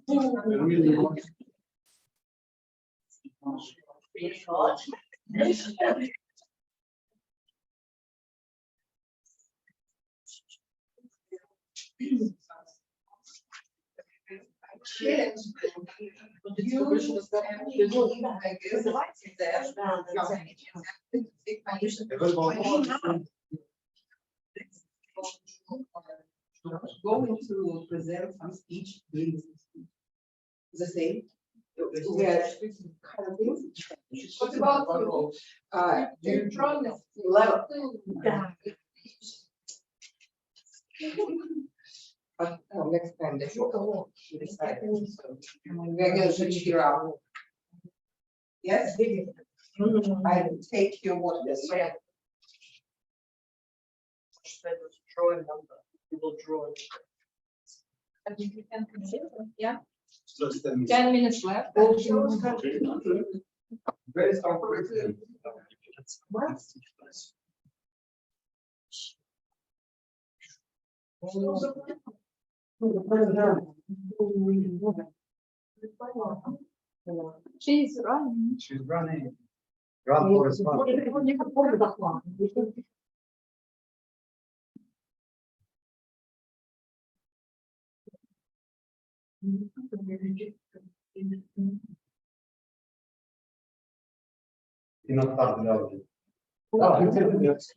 Really want- Going to present some speech during the same. We are kind of things. What about electronics level? But next time they should go. We are going to figure out. Yes, I will take your what you said. Draw a number. We will draw. I think we can consider, yeah. Just 10 minutes left. Very strong. She's running. She's running. Run for his fun. You're not part of the audience.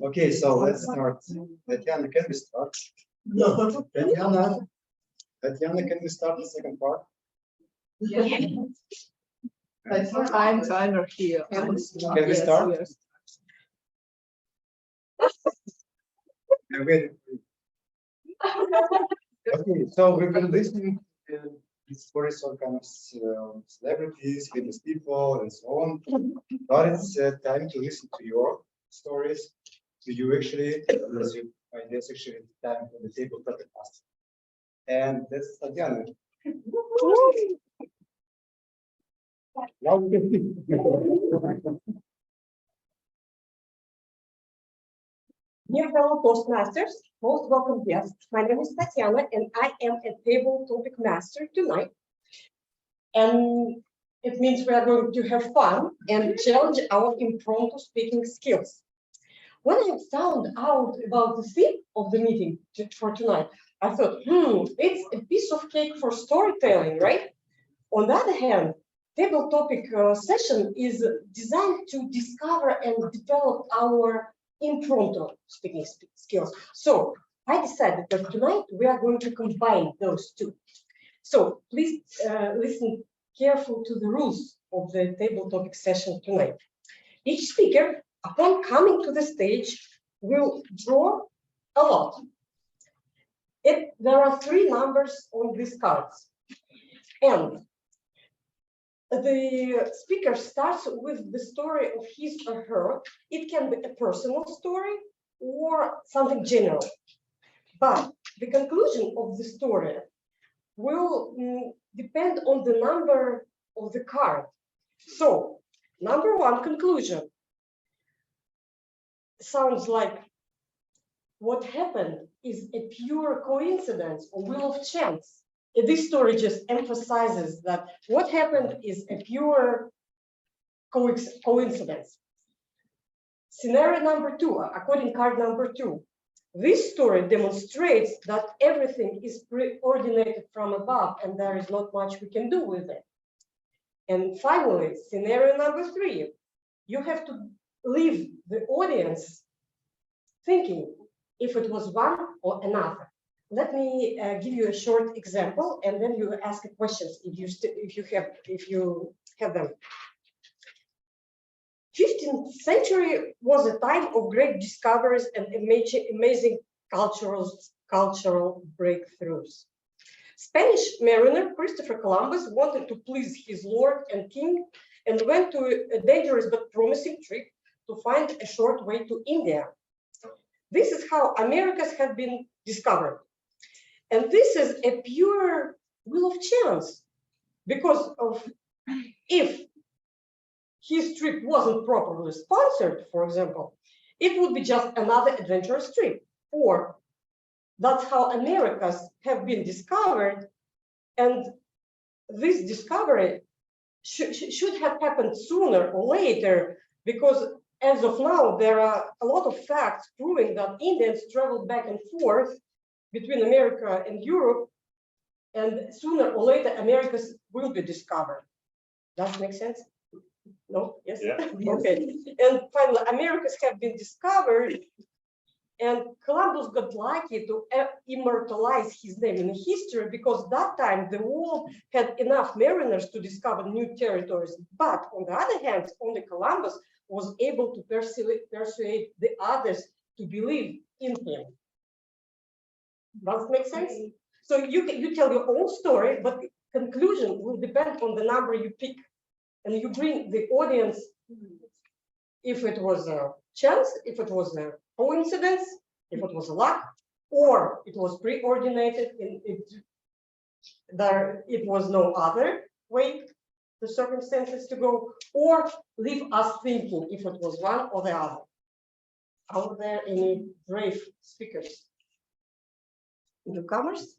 Okay, so let's start. Tatiana, can we start? Tatiana, can we start the second part? I'm kind of here. Can we start? Yeah, wait. Okay, so we've been listening to these stories of kind of celebrities, famous people, and so on. But it's time to listen to your stories. To you actually, because you find this actually time for the table topic master. And that's Tatiana. Now we can Dear fellow Toastmasters, most welcome guests. My name is Tatiana and I am a table topic master tonight. And it means we are going to have fun and challenge our impromptu speaking skills. When I found out about the theme of the meeting for tonight, I thought, it's a piece of cake for storytelling, right? On the other hand, table topic session is designed to discover and develop our impromptu speaking skills. So I decided that tonight we are going to combine those two. So please listen carefully to the rules of the table topic session tonight. Each speaker, upon coming to the stage, will draw a lot. There are 3 numbers on these cards. And the speaker starts with the story of his or her. It can be a personal story or something general. But the conclusion of the story will depend on the number of the card. So, number 1, conclusion. Sounds like what happened is a pure coincidence or will of chance. This story just emphasizes that what happened is a pure coincidence. Scenario number 2, according card number 2. This story demonstrates that everything is preordinated from above and there is not much we can do with it. And finally, scenario number 3, you have to leave the audience thinking if it was one or another. Let me give you a short example, and then you ask questions if you have them. 15th century was a time of great discoveries and amazing cultural breakthroughs. Spanish mariner Christopher Columbus wanted to please his lord and king and went to a dangerous but promising trip to find a short way to India. This is how Americas have been discovered. And this is a pure will of chance, because of if his trip wasn't properly sponsored, for example, it would be just another adventurous trip. Or that's how Americas have been discovered, and this discovery should have happened sooner or later, because as of now, there are a lot of facts proving that Indians traveled back and forth between America and Europe, and sooner or later, Americas will be discovered. Does it make sense? No? Yes? Yeah. Okay. And finally, Americas have been discovered, and Columbus got lucky to immortalize his name in history, because that time the world had enough mariners to discover new territories. But on the other hand, only Columbus was able to persuade the others to believe in him. Does it make sense? So you tell your own story, but the conclusion will depend on the number you pick. And you bring the audience, if it was a chance, if it was a coincidence, if it was a luck, or it was preordinated, it was no other way, the circumstances to go, or leave us thinking if it was one or the other. Are there any brave speakers? Newcomers?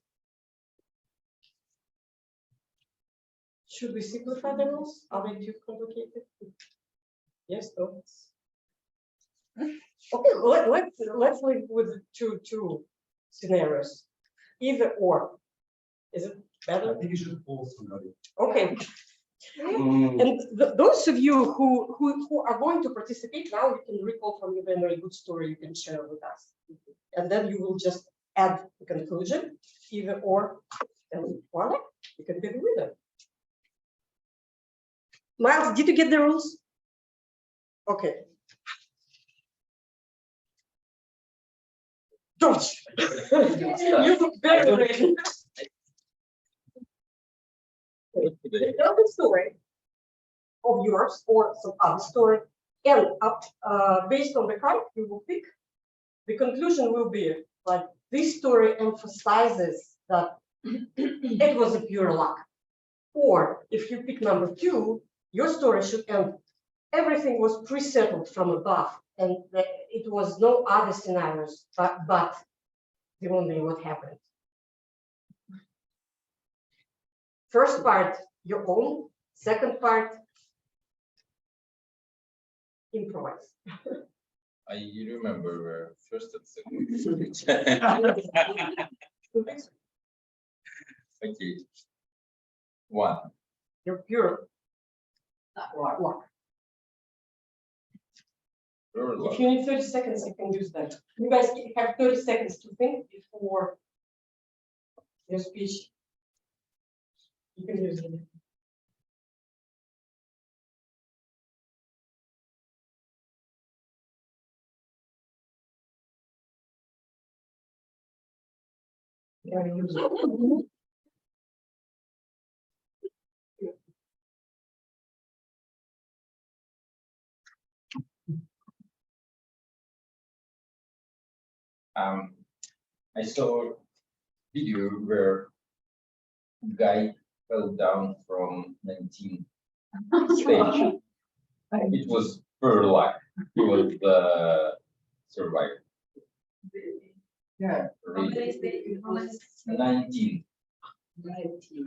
Should we simplify the rules? Are they too complicated? Yes, no. Okay, let's live with two scenarios. Either or. Is it better? I think you should pull somebody. Okay. And those of you who are going to participate now, you can recall from your memory a good story you can share with us. And then you will just add the conclusion, either or, and voila, you can be the winner. Myles, did you get the rules? Okay. George, you look very ready. Tell the story of yours or some other story, and based on the card you will pick, the conclusion will be like this story emphasizes that it was a pure luck. Or if you pick number 2, your story should end. Everything was pre-settled from above, and it was no other scenarios, but the only what happened. First part, your own. Second part, improvise. I remember where first and second. Okay. 1. You're pure luck. If you need 30 seconds, you can use that. You guys have 30 seconds to think before your speech. You can use it. Use it. I saw a video where a guy fell down from 19th stage. It was pure luck. He was survived. Yeah. Really. 19. 19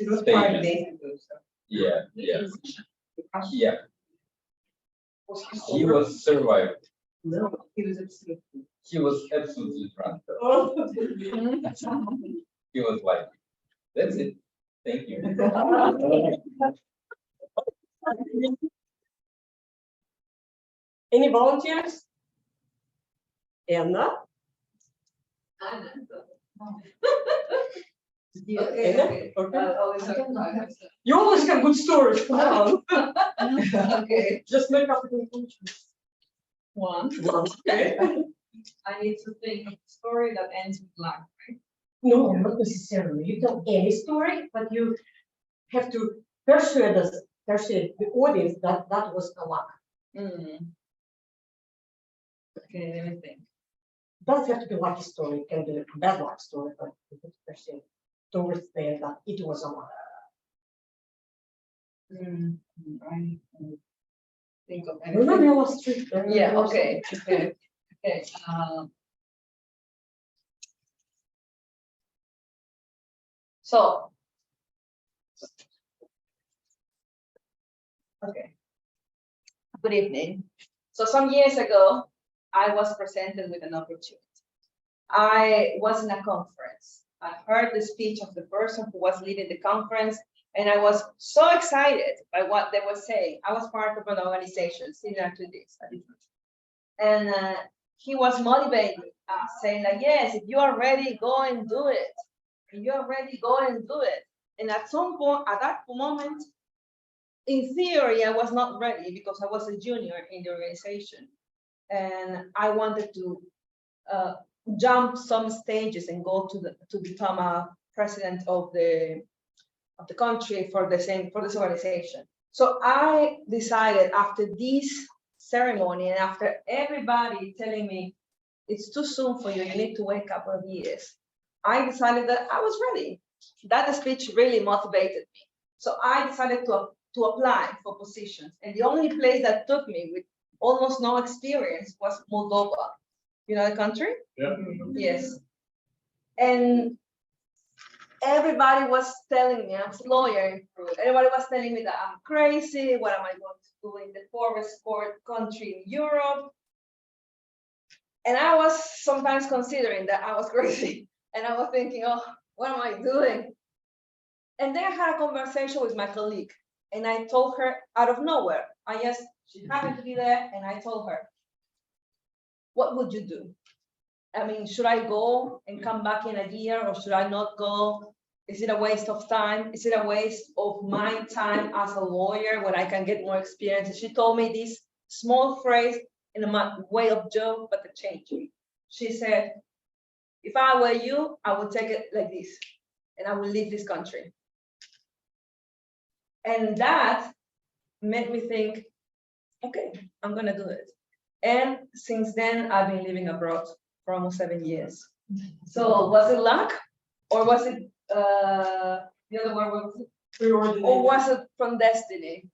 It was 5 stages. days ago. So. Yeah. He was survived. No, he was absolutely. He was absolutely drunk. Oh. He was like, that's it. Thank you. Any volunteers? Anna? Okay, okay. Okay. You always have good stories. Come on. Okay, Just make up the conclusions. one. Okay. I need to think of a story that ends with luck, right? No, not necessarily. You tell any story, but you have to persuade the audience that that was a luck. Okay, let me think. Doesn't have to be lucky story. It can be a bad luck story, but you have to persuade towards the end that it was a luck. I think of Remember anything. your street? Yeah, okay, okay, okay. So. Okay. Good evening. So some years ago, I was presented with an opportunity. I was in a conference. I heard the speech of the person who was leading the conference, and I was so excited by what they were saying. I was part of an organization similar to this. And he was motivating us, saying that, yes, if you are ready, go and do it. If you are ready, go and do it. And at some point, at that moment, in theory, I was not ready because I was a junior in the organization. And I wanted to jump some stages and go to become a president of the country for this organization. So I decided after this ceremony and after everybody telling me it's too soon for you, you need to wait a couple of years, I decided that I was ready. That speech really motivated me. So I decided to apply for positions. And the only place that took me with almost no experience was Moldova. You know the country? Yeah. Yes. And everybody was telling me, I'm a lawyer in Peru. Everybody was telling me that I'm crazy. What am I going to do in the poorest country in Europe? And I was sometimes considering that I was crazy. And I was thinking, oh, what am I doing? And then I had a conversation with my colleague. And I told her out of nowhere, she happened to be there, and I told her, what would you do? I mean, should I go and come back in a year, or should I not go? Is it a waste of time? Is it a waste of my time as a lawyer when I can get more experience? And she told me this small phrase in a way of joke, but it changed me. She said, if I were you, I would take it like this, and I will leave this country. And that made me think, okay, I'm gonna do it. And since then, I've been living abroad for almost 7 years. So was it luck, or was it the other word was it, or was it from destiny?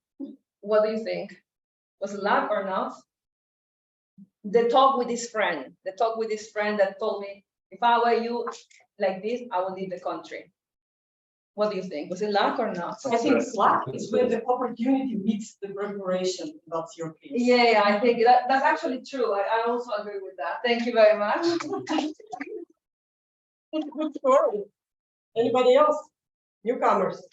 What do you think? Was it luck or not? The talk with this friend that told me, if I were you like this, I would leave the country. What do you think? Was it luck or not? I think it's luck. It's when the opportunity meets the preparation. That's your case. Yeah, I think that's actually true. I also agree with that. Thank you very much. Good story. Anybody else? Newcomers?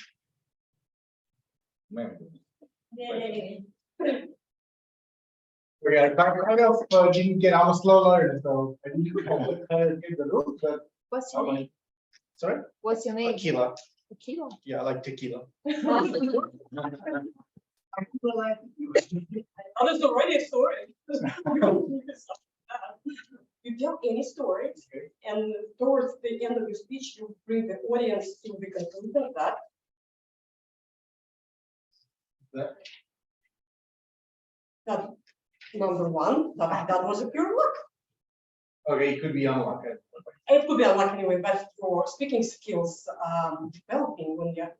Okay, I kind of didn't get, I'm a slow learner, so I need to get the rules, but What's your name? Sorry? What's your name? Tequila. Tequila. Yeah, I like tequila. Oh, that's already a story. You tell any story, and towards the end of your speech, you bring the audience to the conclusion of that. That number one, that was a pure luck. Okay, it could be unlocked. It could be unluck anyway, but for speaking skills developing when you're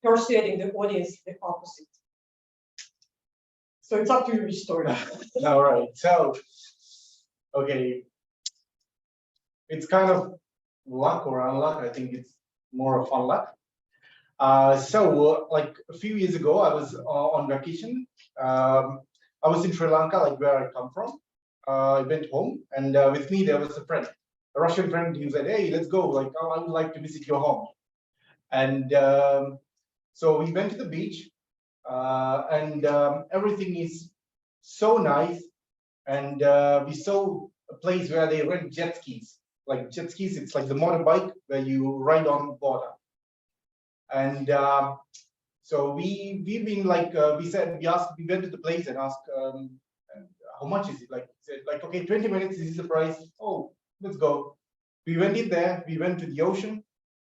persuading the audience the opposite. So it's up to your story. All right, so, okay. It's kind of luck or unluck. I think it's more of unluck. Like a few years ago, I was on vacation. I was in Sri Lanka, like where I come from. I went home, and with me there was a friend, a Russian friend. Who said, "Hey, let's go. Like, I would like to visit your home." And so we went to the beach, and everything is so nice. And we saw a place where they rent jet skis. Like jet skis, it's like the motorbike where you ride on water. And so we've been like we went to the place and asked and how much is it? Like said like, okay, 20 minutes, this is the price. Oh, let's go. We went in there, we went to the ocean.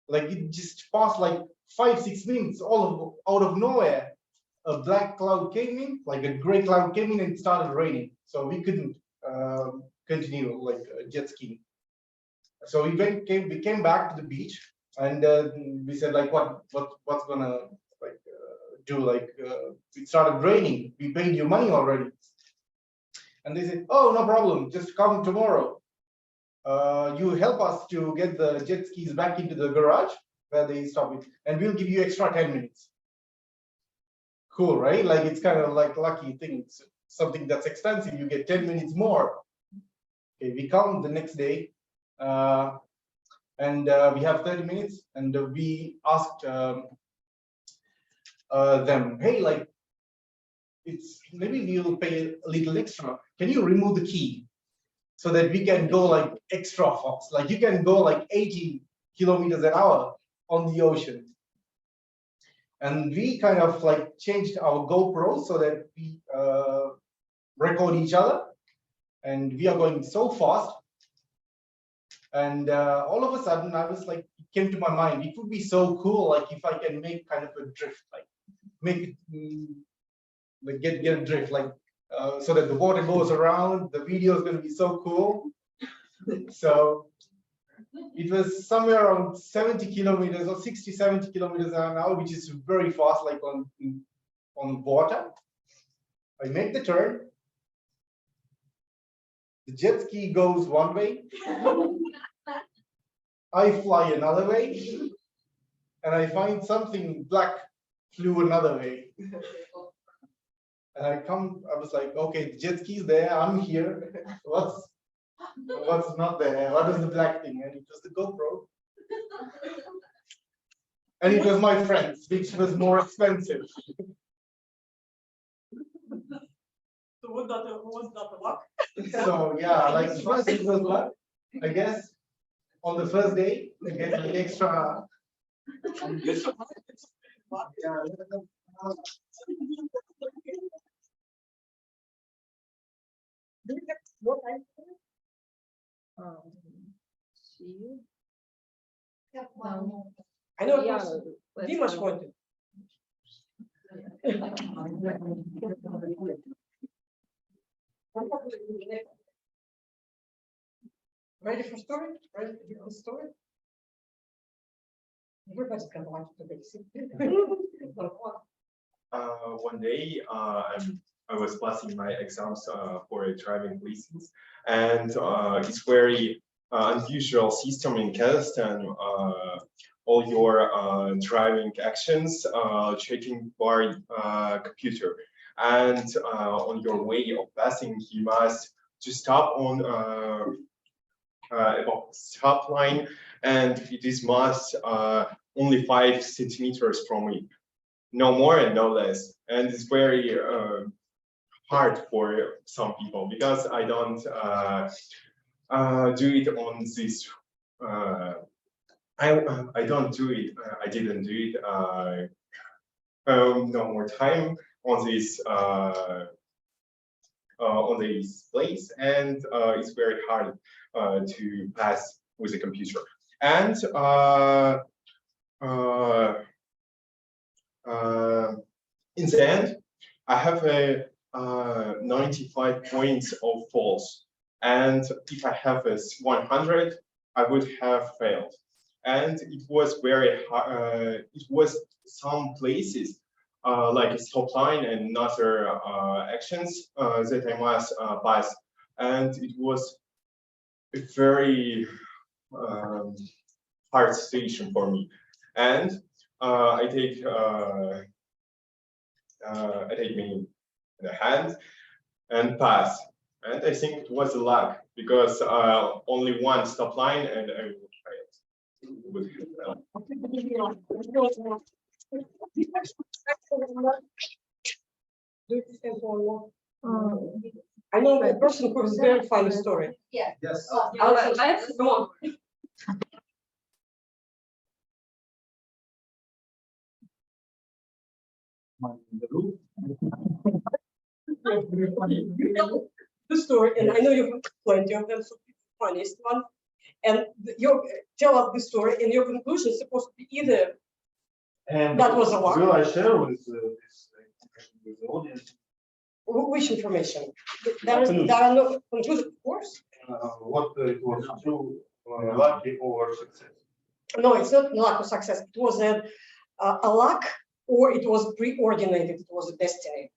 Like it just passed like 5-6 minutes, out of nowhere. A black cloud came in, like a gray cloud came in, and it started raining. So we couldn't continue like jet skiing. So we came back to the beach, and we said like, what's gonna like do? Like it started raining. We paid you money already. And they said, oh, no problem, just come tomorrow. You help us to get the jet skis back into the garage where they stop it, and we'll give you extra 10 minutes. Cool, right? Like it's kind of like lucky thing. It's something that's expensive, you get 10 minutes more. Okay, we come the next day, and we have 30 minutes, and we asked them, hey, like maybe we'll pay a little extra. Can you remove the key so that we can go like extra fast? Like you can go like 80 kilometers an hour on the ocean. And we kind of like changed our GoPro so that we record each other, and we are going so fast. And all of a sudden, I was like, it came to my mind, it would be so cool, like if I can make kind of a drift, like make it, like get a drift, like so that the water goes around. The video is going to be so cool. So it was somewhere around 70 kilometers or 60-70 kilometers an hour, which is very fast, like on water. I make the turn. The jet ski goes one way. I fly another way, and I find something black flew another way. And I was like, okay, the jet ski's there, I'm here. What's not there? What is the black thing? And it was the GoPro. And it was my friend's, which was more expensive. So was that a luck? So yeah, like first it was luck, I guess. On the first day, I get an extra. Yeah. I know it was Dimash wanted. Ready for story? Ready for the story? Everybody's gonna want to One day, I was passing my exams for a driving license, and it's very unusual system in Kazakhstan. All your driving actions checking by computer, and on your way of passing, you must to stop on about stop line, and it is must only 5 centimeters from me, no more and no less. And it's very hard for some people because I don't do it on this. I don't do it. I didn't do it. No more time on this place, and it's very hard to pass with a computer. And in the end, I have a 95 points of false, and if I have a 100, I would have failed. And it was very hard. It was some places like a stop line and other actions that I must pass, and it was a very hard situation for me. And I take me in the hand and pass. And I think it was a luck because only one stop line and I would fail. I know a person who has a very funny story. Yeah. Yes. Let's go on. The story, and I know you have plenty of them, so pick the funniest one. And you tell us the story, and your conclusion is supposed to be either And that was a lot. will I share with this information with the audience? Which information? There are no conclusion, of course. What it was true, lucky or success? No, it's not luck or success. It was a luck, or it was preordinated. It was a destiny.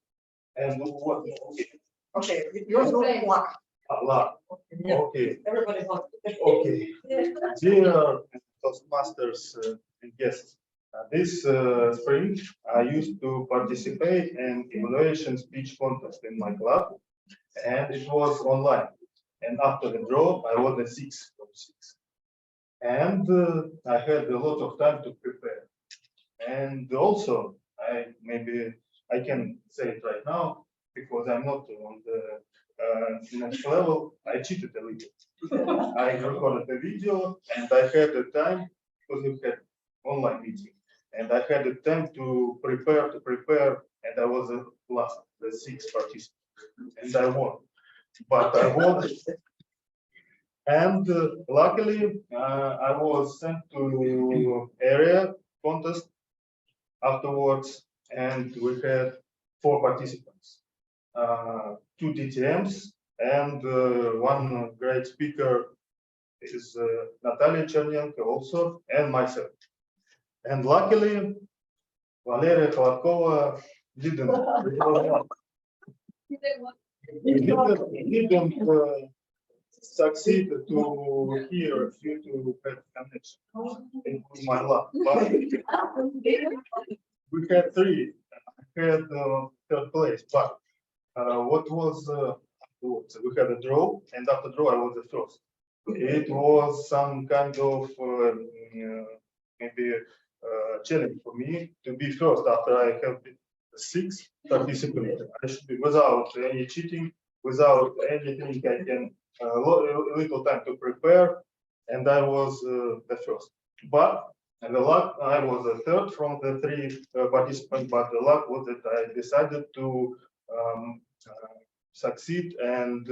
And what? Okay, Okay, yours was luck. luck. Yeah. Okay, Everybody luck. okay. Dear Toastmasters and guests, this spring I used to participate in evaluation speech contest in my club, and it was online. And after the draw, I was a 6 from 6. And I had a lot of time to prepare. And also, I can say it right now, because I'm not on the next level, I cheated a little. I recorded the video and I had the time, because we had online meeting. And I had the time to prepare, and I was the last, the 6th participant. And I won. But I won. And luckily, I was sent to area contest afterwards, and we had 4 participants, 2 DTMs, and one great speaker is Natalia Chernenko also, and myself. And luckily, Valeria Chelnokova didn't succeed to hear due to bad connection. It was my luck. But we had 3. I had 3rd place. But what was afterwards? We had a draw, and after draw I was the 1st. It was some kind of maybe challenge for me to be 1st after I have 6 participants. I should be without any cheating, without anything. I can a little time to prepare, and I was the 1st. But the luck, I was the 3rd from the 3 participants. But the luck was that I decided to succeed and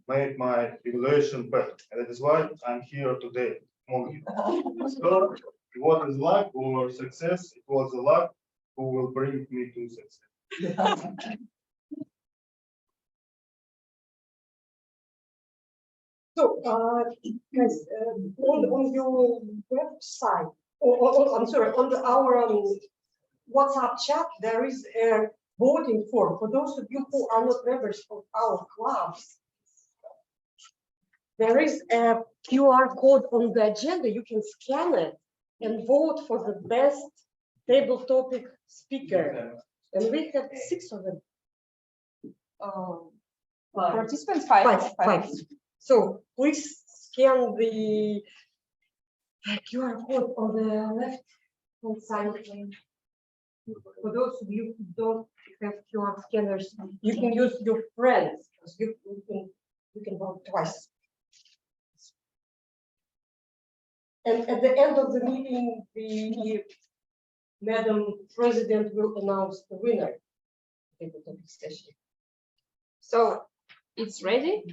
make my evaluation better. And that is why I'm here today. So, what is luck or success? It was the luck who will bring me to success. So, guys, on your website, I'm sorry, on our WhatsApp chat, there is a voting form. For those of you who are not members of our clubs, there is a QR code on the agenda. You can scan it and vote for the best table topic speaker. And we have 6 of them. Participants, 5. five. So please scan the QR code on the left hand side. For those of you who don't have QR scanners, you can use your friends, because you can vote twice. And at the end of the meeting, the Madam President will announce the winner. So it's ready.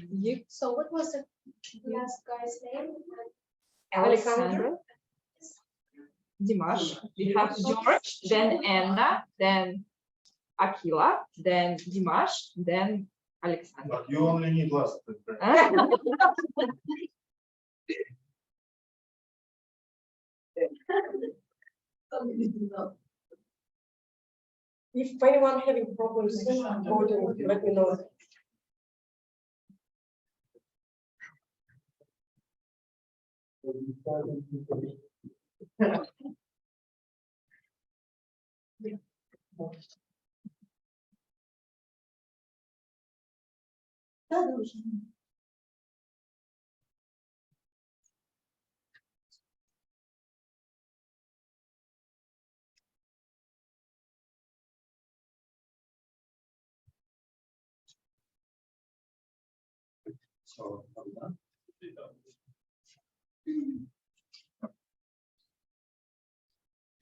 So what was the last guy's name? Alexandr, Dimash. We have George, then Anna, then Akila, then Dimash, then Alexandr. But you only need last. if anyone having problems voting, let me know. So,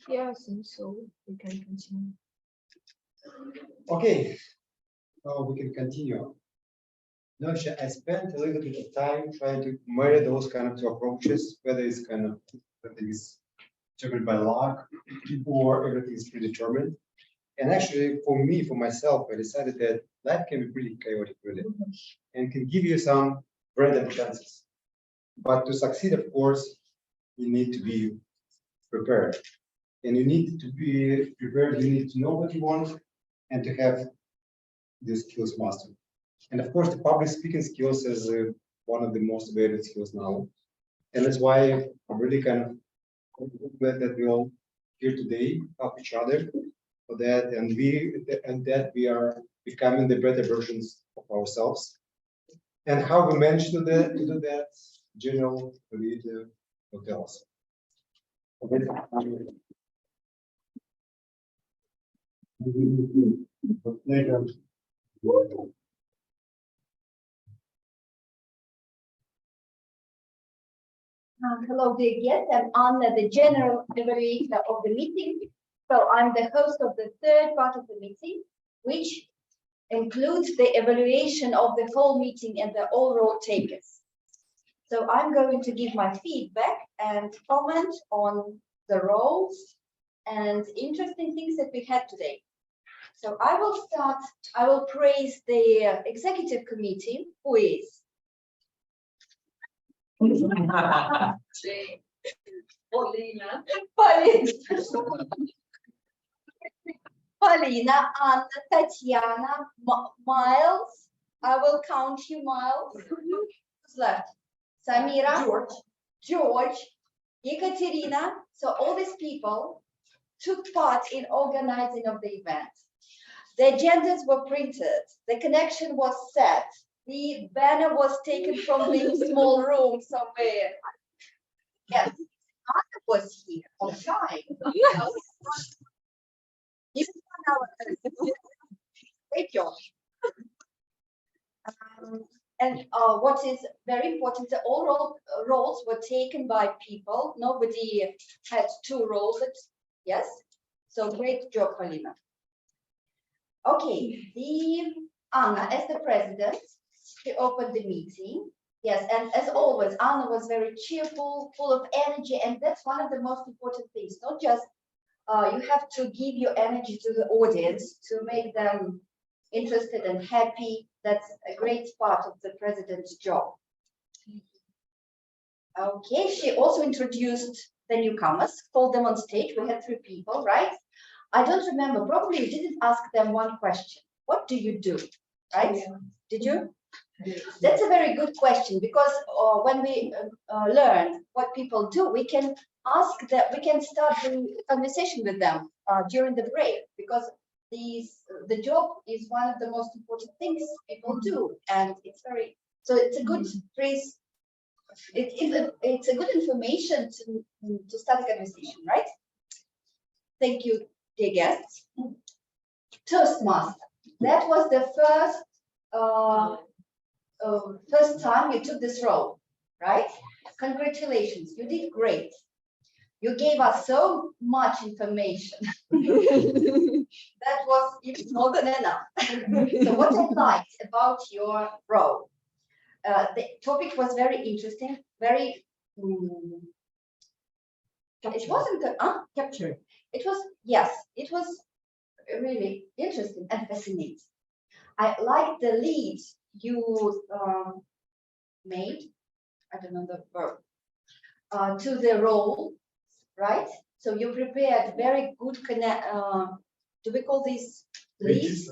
Yeah, I think so. We can continue. okay, now we can continue. No, I spent a little bit of time trying to marry those kind of two approaches, whether it's kind of everything is determined by luck or everything is predetermined. And actually, for me, for myself, I decided that life can be pretty chaotic, really, and can give you some random chances. But to succeed, of course, you need to be prepared. And you need to be prepared, you need to know what you want and to have these skills mastered. And of course, the public speaking skills is one of the most valued skills now. And that's why I'm really kind of glad that we all here today help each other for that, and we are becoming the better versions of ourselves. And how we manage to do that, General Evaluator will tell us. Hello, dear guests. I'm Anna, the general evaluator of the meeting. So I'm the host of the third part of the meeting, which includes the evaluation of the whole meeting and the overall takers. So I'm going to give my feedback and comment on the roles and interesting things that we had today. So I will praise the executive committee, who is Polina. Polina, Anna, Tatiana, Myles. I will count you, Myles. Who's left? Samira, George, Ekaterina. So all these people took part in organizing of the event. The agendas were printed. The connection was set. The banner was taken from the small room somewhere. Yes, Anna was here on time. Even 1 hour. Great job. And what is very important, the all roles were taken by people. Nobody had 2 roles. Yes. So great job, Polina. Okay, Anna as the president, she opened the meeting. Yes, and as always, Anna was very cheerful, full of energy, and that's one of the most important things. Not just you have to give your energy to the audience to make them interested and happy. That's a great part of the president's job. Okay, she also introduced the newcomers, called them on stage. We had 3 people, right? I don't remember, probably you didn't ask them one question. What do you do, right? Yeah. Did you? That's a very good question, because when we learn what people do, we can ask that, we can start the conversation with them during the break, because the job is one of the most important things people do, and it's very, so it's a good phrase. It's a good information to start a conversation, right? Thank you, dear guests. Toastmaster. That was the first time you took this role, right? Congratulations, you did great. You gave us so much information. That was even more than enough. So what I liked about your role, the topic was very interesting, very, it wasn't captured. It was, yes, it was really interesting and fascinating. I like the lead you made, I don't know the verb, to the role, right? So you prepared very good do we call these leads?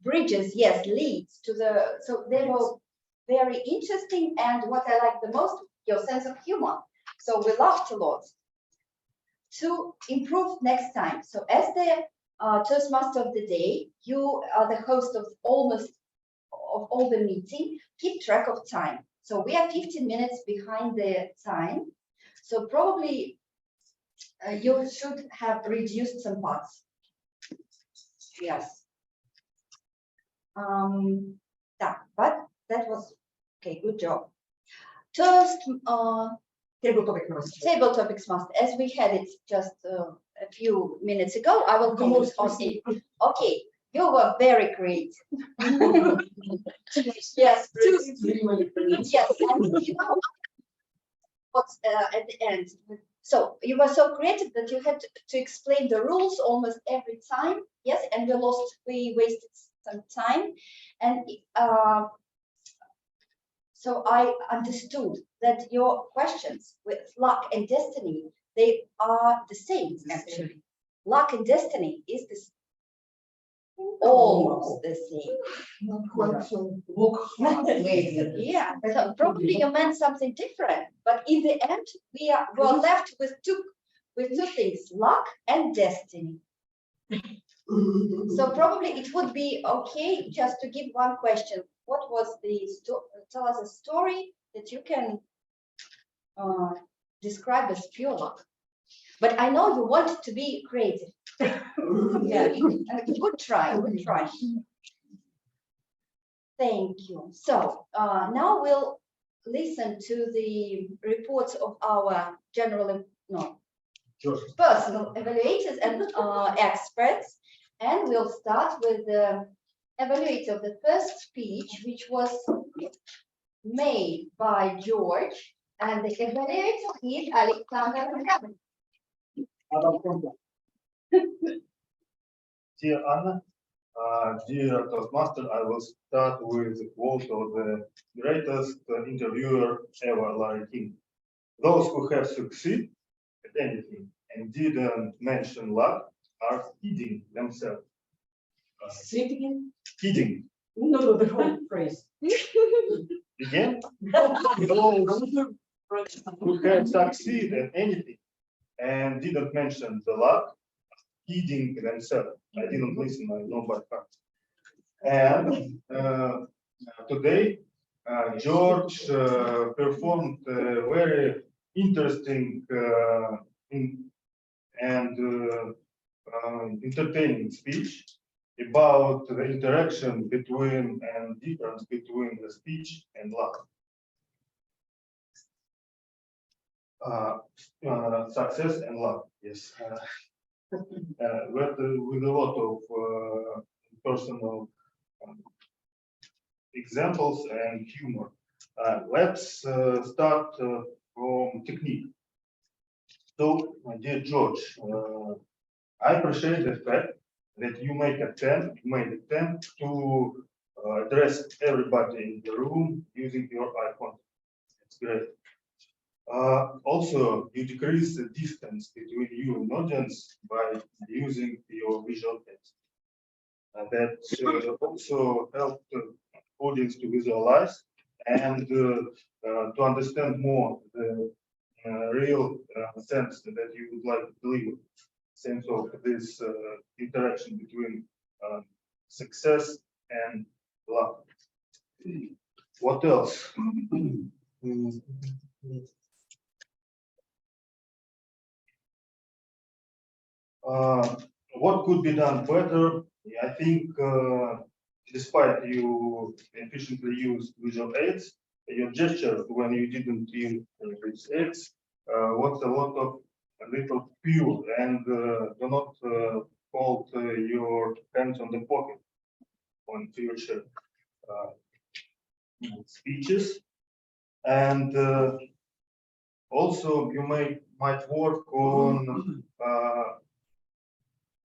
Bridges, yes, leads to the, so they were very interesting, and what I like the most, your sense of humor. So we laughed a lot. to improve next time. So as the Toastmaster of the day, you are the host of all the meeting. Keep track of time. So we are 15 minutes behind the time. So probably you should have reduced some parts. Yes. Yeah, but that was okay. Good job. Table topics master. As we had it just a few minutes ago, I will comment on it. Okay, you were very great. Yes, yes, and you know what's at the end. So you were so creative that you had to explain the rules almost every time. Yes, and we wasted some time, and so I understood that your questions with luck and destiny, they are the same actually. Luck and destiny is the almost the same. Yeah, so probably you meant something different, but in the end, we're left with two things, luck and destiny. So probably it would be okay just to give one question. What was the tell us a story that you can describe as pure luck? But I know you want to be creative. Yeah, good try, good try. Thank you. So now we'll listen to the reports of our personal evaluators and experts, and we'll start with the evaluator of the first speech, which was made by George, and the evaluator is Alexandr. Dear Anna, dear Toastmaster, I will start with the quote of the greatest interviewer ever, Larry King. Those who have succeeded at anything and didn't mention luck are kidding themselves. Say it again. Kidding. No, the whole phrase. Again? Those who have succeeded at anything and didn't mention the luck, kidding themselves. I didn't listen, I know by heart. And today, George performed a very interesting and entertaining speech about the interaction between and difference between the speech and luck. Success and luck, yes. With a lot of personal examples and humor. Let's start from technique. So, my dear George, I appreciate the fact that you made attempt to address everybody in the room using your iPhone. It's great. Also, you decrease the distance between you and audience by using your visual text. That also helped the audience to visualize and to understand more the real sense that you would like to deliver. Sense of this interaction between success and luck. What else? What could be done better? I think despite you efficiently use visual aids, your gesture when you didn't use these aids was a little pure, and do not hold your hands on the pocket on future speeches. And also you might work on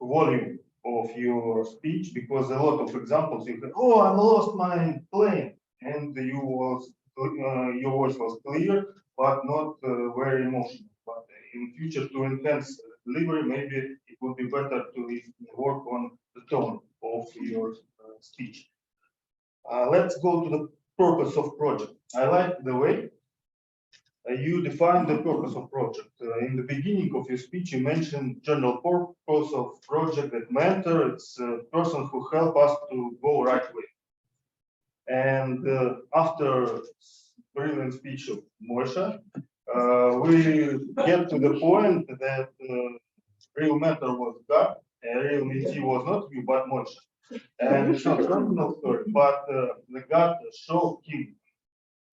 volume of your speech, because a lot of examples you can, oh, I lost my plane, and your voice was clear but not very emotional. But in future, to enhance delivery, maybe it would be better to work on the tone of your speech. Let's go to the purpose of project. I like the way you define the purpose of project. In the beginning of your speech, you mentioned general purpose of project that mentor. It's a person who help us to go right way. And after brilliant speech of Moshe, we get to the point that real mentor was God, and real mentee was not you, but Moshe. And it's not a personal story, but the God showed him,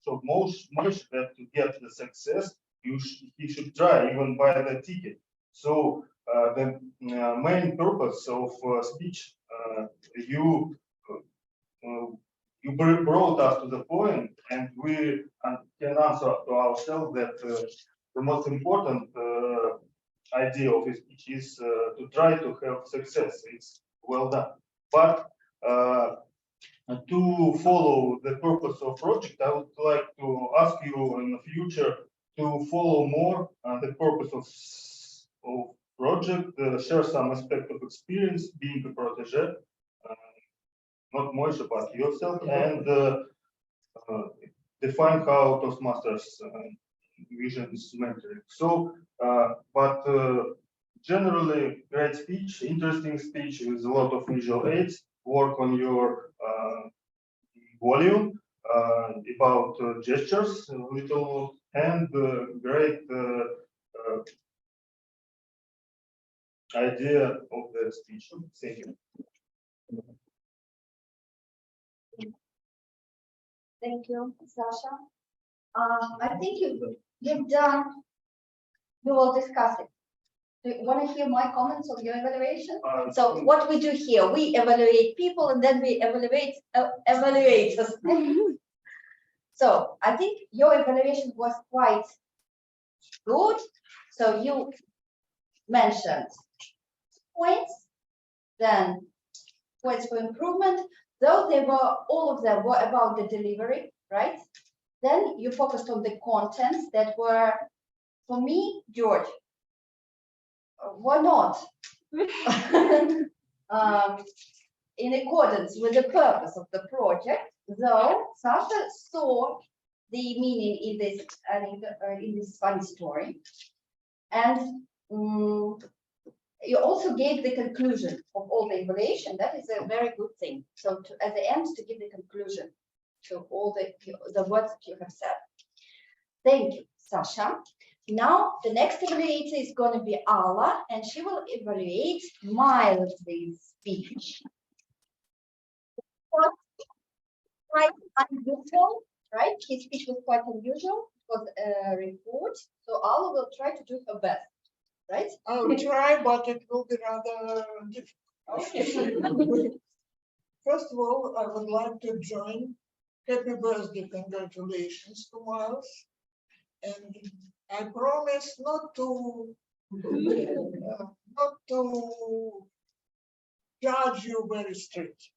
so Moshe that to get the success, he should try, even buy the ticket. So the main purpose of speech, you brought us to the point, and we can answer to ourselves that the most important idea of a speech is to try to have success. It's well done. But to follow the purpose of project, I would like to ask you in the future to follow more the purpose of project, share some aspect of experience being a protege, not Moshe, but yourself, and define how Toastmasters visions mentoring. So, but generally, great speech, interesting speech with a lot of visual aids. Work on your volume, about gestures, a little, and great idea of the speech. Thank you. Thank you, Sasha. I think you've done, we will discuss it. Do you want to hear my comments on your evaluation? So what we do here, we evaluate people and then we evaluate evaluators. So I think your evaluation was quite good. So you mentioned points, then points for improvement, though they were, all of them were about the delivery, right? Then you focused on the contents that were, for me, George, why not? In accordance with the purpose of the project, though Sasha saw the meaning in this funny story, and you also gave the conclusion of all the evaluation. That is a very good thing. So at the end, to give the conclusion to all the words that you have said. Thank you, Sasha. Now, the next evaluator is going to be Alla, and she will evaluate Myles' speech. Quite unusual, right? His speech was quite unusual. It was a report. So Alla will try to do her best, right? I'll try, but it will be rather difficult. First of all, I would like to join happy birthday congratulations to Myles. And I promise not to judge you very strict.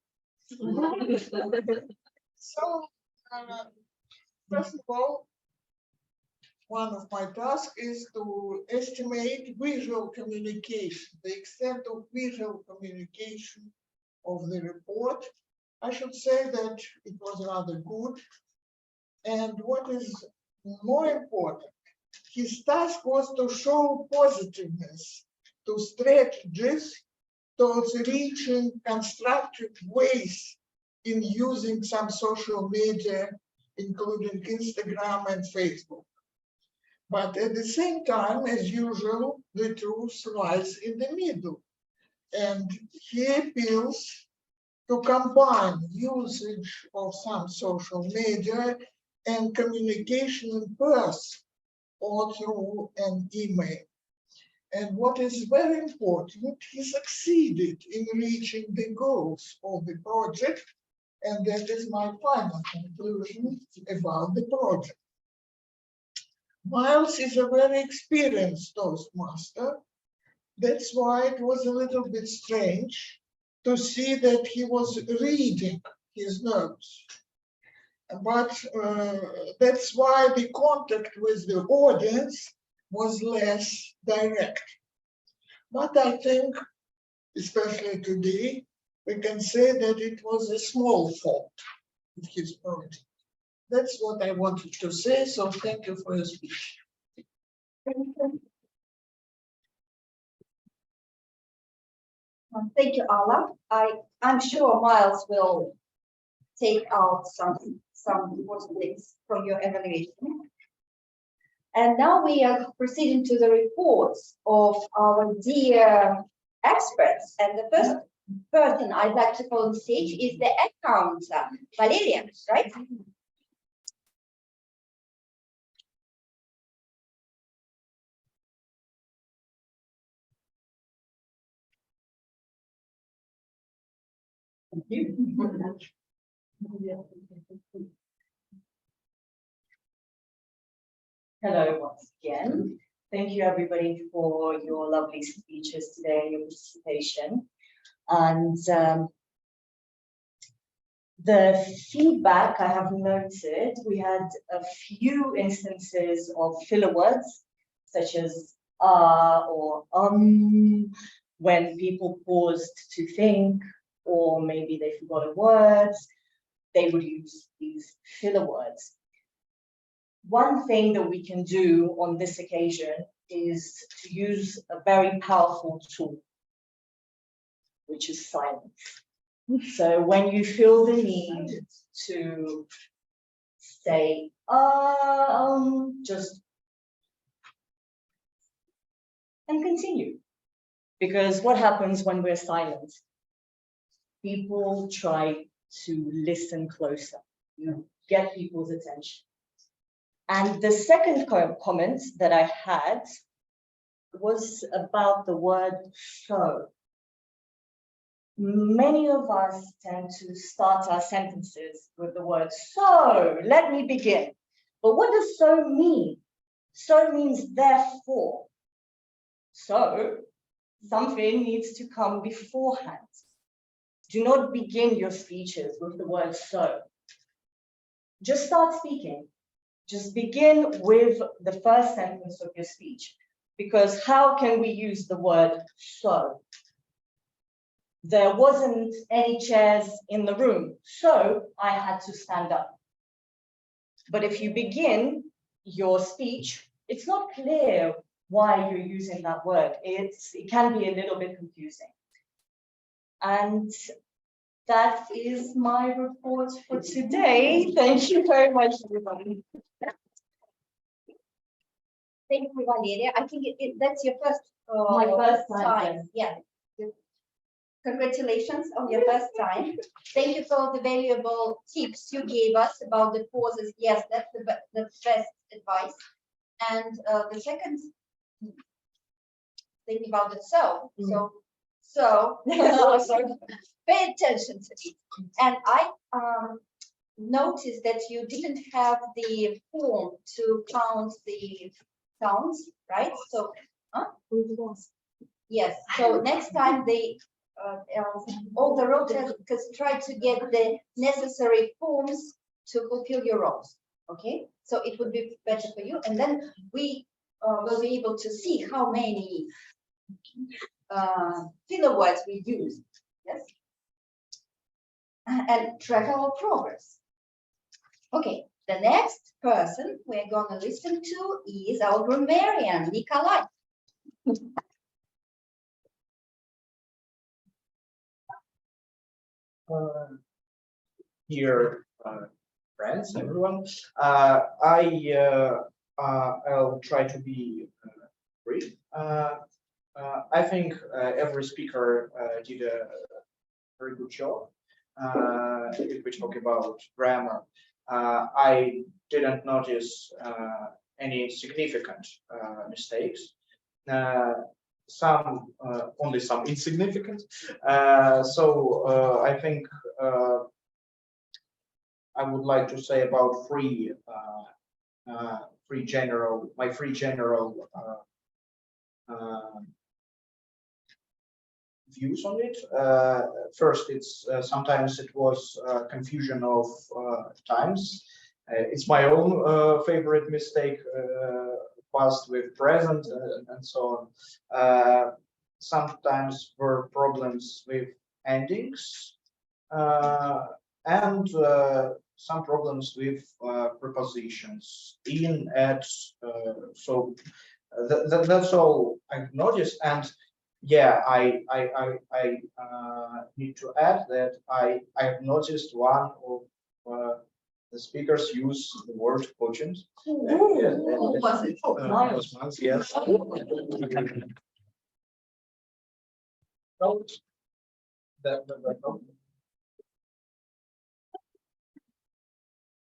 So, first of all, one of my tasks is to estimate visual communication, the extent of visual communication of the report. I should say that it was rather good. And what is more important, his task was to show positiveness, to strategies towards reaching constructive ways in using some social media, including Instagram and Facebook. But at the same time, as usual, the truth lies in the middle. And he appeals to combine usage of some social media and communication in person or through an email. And what is very important, he succeeded in reaching the goals of the project, and that is my final conclusion about the project. Myles is a very experienced Toastmaster. That's why it was a little bit strange to see that he was reading his notes. But that's why the contact with the audience was less direct. But I think, especially today, we can say that it was a small fault of his project. That's what I wanted to say, so thank you for your speech. Thank you, Alla. I'm sure Myles will take out some important things from your evaluation. And now we are proceeding to the reports of our dear experts. And the first person I'd like to call on stage is the accountant, Valeria, right? Thank you. Hello once again. Thank you everybody for your lovely speeches today, your participation. And the feedback I have noted, we had a few instances of filler words, such as or when people paused to think, or maybe they forgot a word, they would use these filler words. One thing that we can do on this occasion is to use a very powerful tool, which is silence. So when you feel the need to say, just and continue. Because what happens when we're silent? People try to listen closer, get people's attention. And the second comment that I had was about the word so. Many of us tend to start our sentences with the word so, let me begin. But what does so mean? So means therefore. So, something needs to come beforehand. Do not begin your speeches with the word so. Just start speaking. Just begin with the first sentence of your speech, because how can we use the word so? There wasn't any chairs in the room, so I had to stand up. But if you begin your speech, it's not clear why you're using that word. It can be a little bit confusing. And that is my report for today. Thank you very much, everybody. Thank you, Valeria. I think that's your first, my first time. Yeah. Congratulations on your first time. Thank you for the valuable tips you gave us about the pauses. Yes, that's the best advice. And the second thing about the so. So pay attention to it. And I noticed that you didn't have the form to count the sounds, right? So, yes. So next time all the rotators try to get the necessary forms to fulfill your roles. Okay, so it would be better for you, and then we will be able to see how many filler words we use. Yes, and track our progress. Okay, the next person we're going to listen to is our grammarian, Nikolay. Dear friends, everyone, I'll try to be brief. I think every speaker did a very good job. If we talk about grammar, I didn't notice any significant mistakes. Only some insignificant. So I think I would like to say about three general views on it. First, it's sometimes it was confusion of times. It's my own favorite mistake. Past with present and so on. Sometimes were problems with endings, and some problems with prepositions in, at. So that's all I've noticed. And yeah, I need to add that I've noticed one of the speakers use the word coaching. Was it? Myles, yes.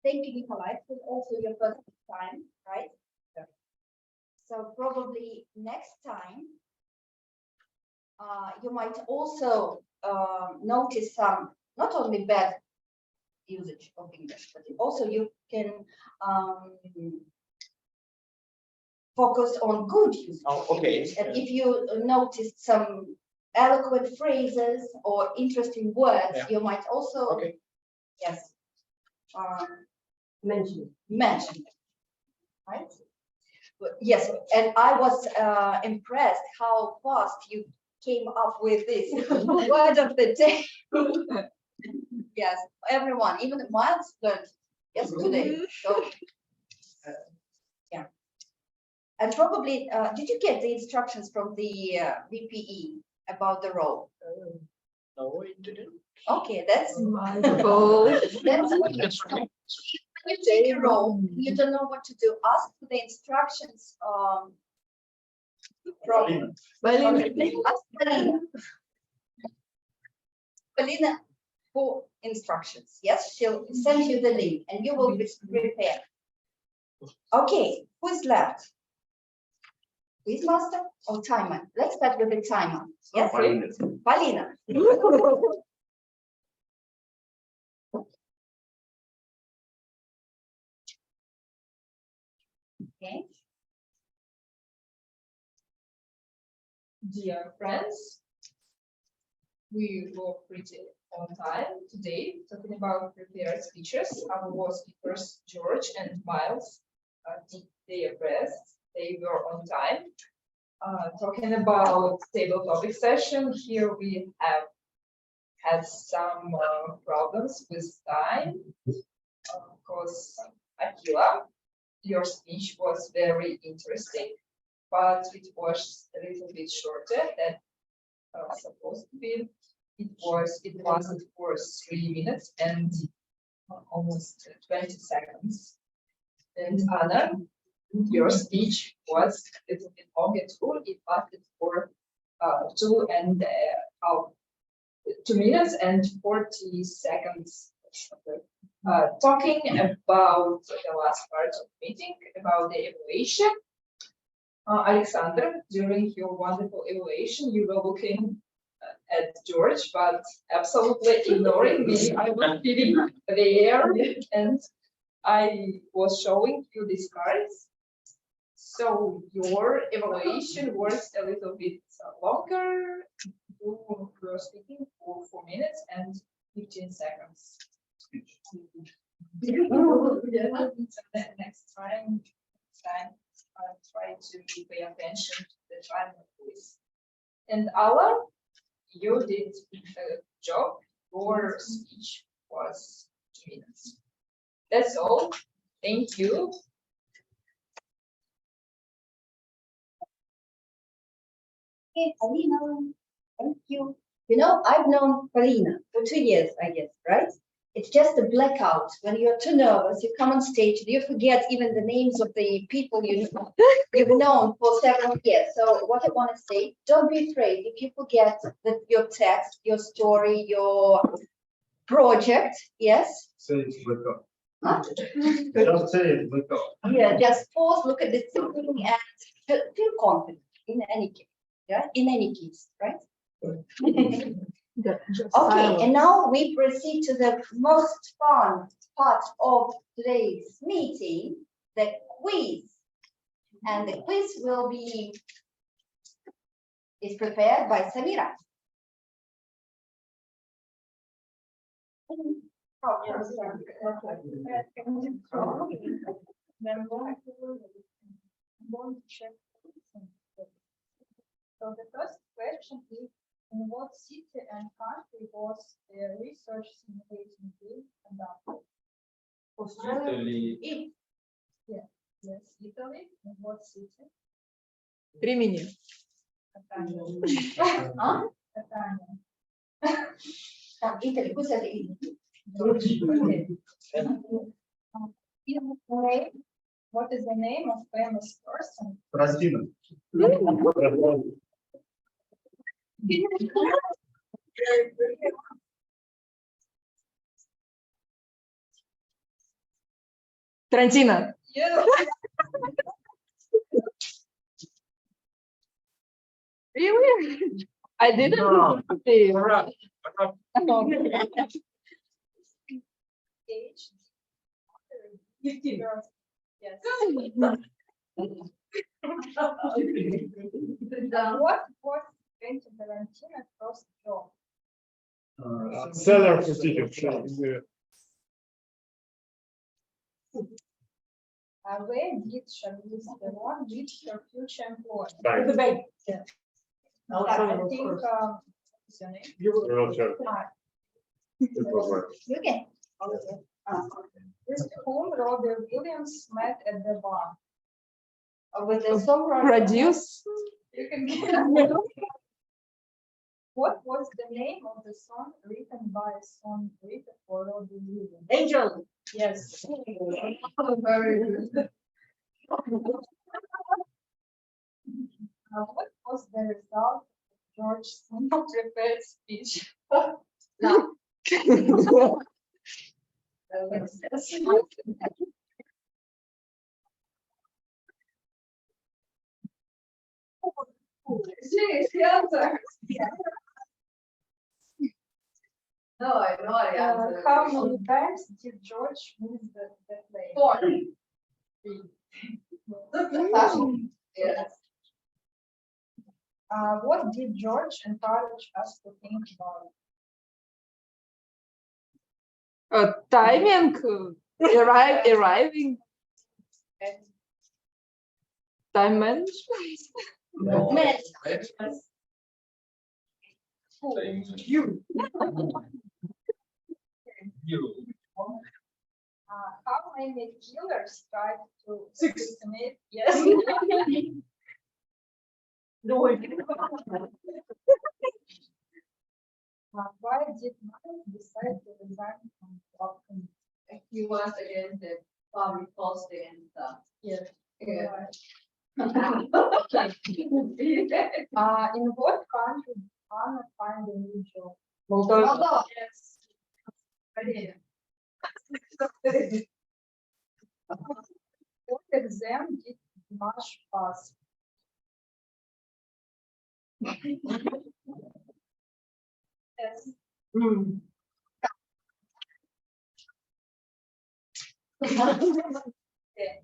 Thank you, Nikolay. It was also your first time, right? Yeah. So probably next time, you might also notice some, not only bad usage of English, but also you can focus on good usage. Oh, okay. And if you notice some eloquent phrases or interesting words, Yeah. you might also, yes, mention them, right? But yes, and I was impressed how fast you came up with this word of the day. Yes, everyone, even Myles learned yesterday. So, yeah. And probably, did you get the instructions from the VPE about the role? No, it didn't. Okay, that's wonderful. That's when you take a role, you don't know what to do. Ask for the instructions from Polina for instructions. Yes, she'll send you the link and you will be prepared. Okay, who's left? QuizMaster or timer? Let's start with the timer. Yes, Polina. Okay. Dear friends, we were pretty on time today talking about prepared speeches. Our speakers, George and Myles, did their best. They were on time. Talking about table topic session, here we have had some problems with time. Of course, Akila, your speech was very interesting, but it was a little bit shorter than supposed to be. It lasted for 3 minutes and almost 20 seconds. And Anna, your speech was a little bit longer too. It lasted for 2 minutes and 40 seconds. Talking about the last part of the meeting, about the evaluation. Alexandr, during your wonderful evaluation, you were looking at George, but absolutely ignoring me. I was sitting there and I was showing you these cards. So your evaluation was a little bit longer. You were speaking for 4 minutes and 15 seconds. Next time, I'll try to pay attention to the time of quiz. And Alla, you did a job. Your speech was 2 minutes. That's all. Thank you. Okay, Polina, thank you. You know, I've known Polina for 2 years, I guess, right? It's just a blackout. When you're too nervous, you come on stage, you forget even the names of the people you've known for several years. So what I want to say, don't be afraid if you forget that your text, your story, your project, yes? Say it's blackout. Huh? Don't say it blackout. Yeah, just pause, look at the thing and feel confident in any case. Yeah, in any case, right? Okay, and now we proceed to the most fun part of today's meeting, the quiz. And the quiz is prepared by Samira. So the first question is, in what city and country was the research simulation built Italy. Yeah. Yes, Italy. And what city? Rimini. Catania. Huh? Catania. From Italy. Who said Italy? Okay. What is the name of famous person? Простина. Tarantino. Yeah. Really? I didn't see. Age. 15. Yes. What was Quentin Tarantino's first job? Seller for ticket shops. Where did Charlize Theron meet her future employer? Bank. The bank. Yeah. Outside, I of think, course. what's your name? Real sure. Okay. With whom Robert Williams met at the bar? With the songwriter. Produce. You can What was the name of the song written by a songwriter for Robert Williams? Angel. Yes. Very good. What was the result of George's prepared speech? No. She answered. No, I know I answered. How many times did George win the play? 4. 3. Yes. What did George encourage us to think about? Timing. Arriving. Time management. No. You. How many killers tried to assassinate? Yes. Why did Myles decide to resign from club committee? He was against the public posting and stuff. Yes. Yeah. In what country did Anna find a new job? Moldova. Yes. What exam did Dimash pass? Yes. Okay.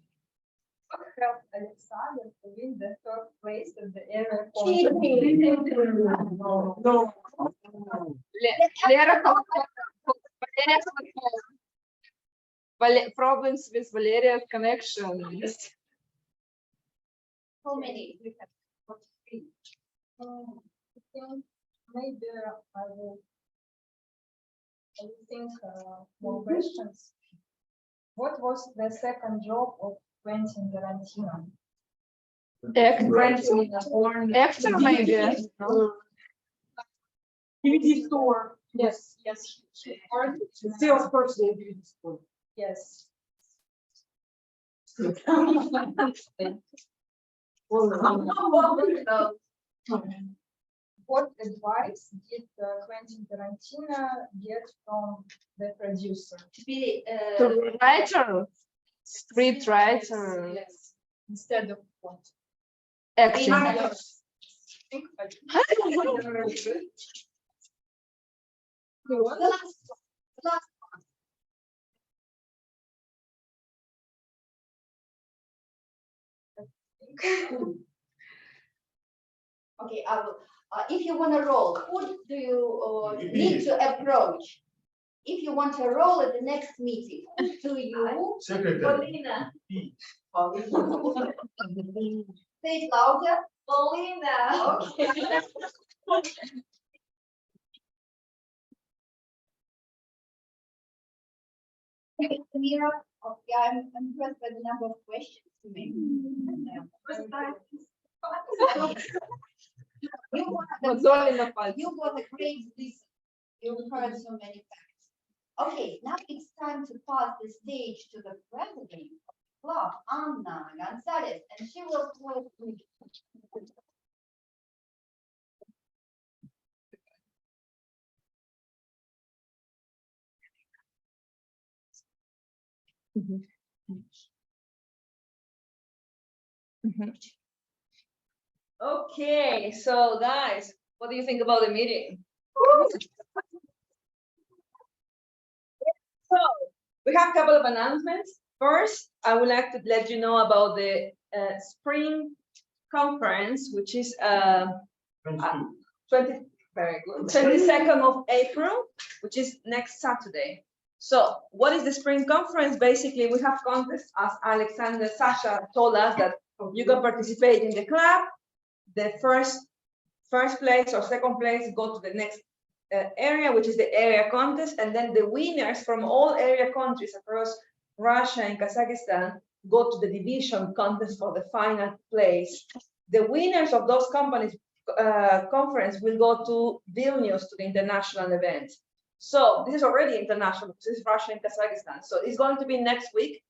What helped Alexandr to win the third place at the area No. Problems with Valeria's connection. How many? Maybe I will think more questions. What was the second job of Quentin Tarantino? Actor, maybe. DVD store. Yes, yes. Salesperson in DVD store. Yes. What advice did Quentin Tarantino get from the producer? To be The writer, script writer, Yes. Instead of what? action. Yes. Think about it. the last one. Okay, I will. If you want to roll, who do you need to approach? If you want to roll at the next meeting, who do you? Secretary. Polina. Say it louder. Polina. Okay. Clear. Okay, I'm impressed by the number of questions you made. You were a great listener. You heard so many facts. Okay, now it's time to pass the stage to the president of the club, Anna Gonzales, and she will close with. Okay, so guys, what do you think about the meeting? So we have a couple of announcements. First, I would like to let you know about the spring conference, which is 22nd of April, which is next Saturday. So what is the spring conference? Basically, we have contests, as Alexandr, Sasha told us, that you can participate in the club. The first place or second place go to the next area, which is the area contest, and then the winners from all area countries across Russia and Kazakhstan go to the division contest for the final place. The winners of those companies conference will go to Vilnius to the international event. So this is already international. This is Russia and Kazakhstan. So it's going to be next week.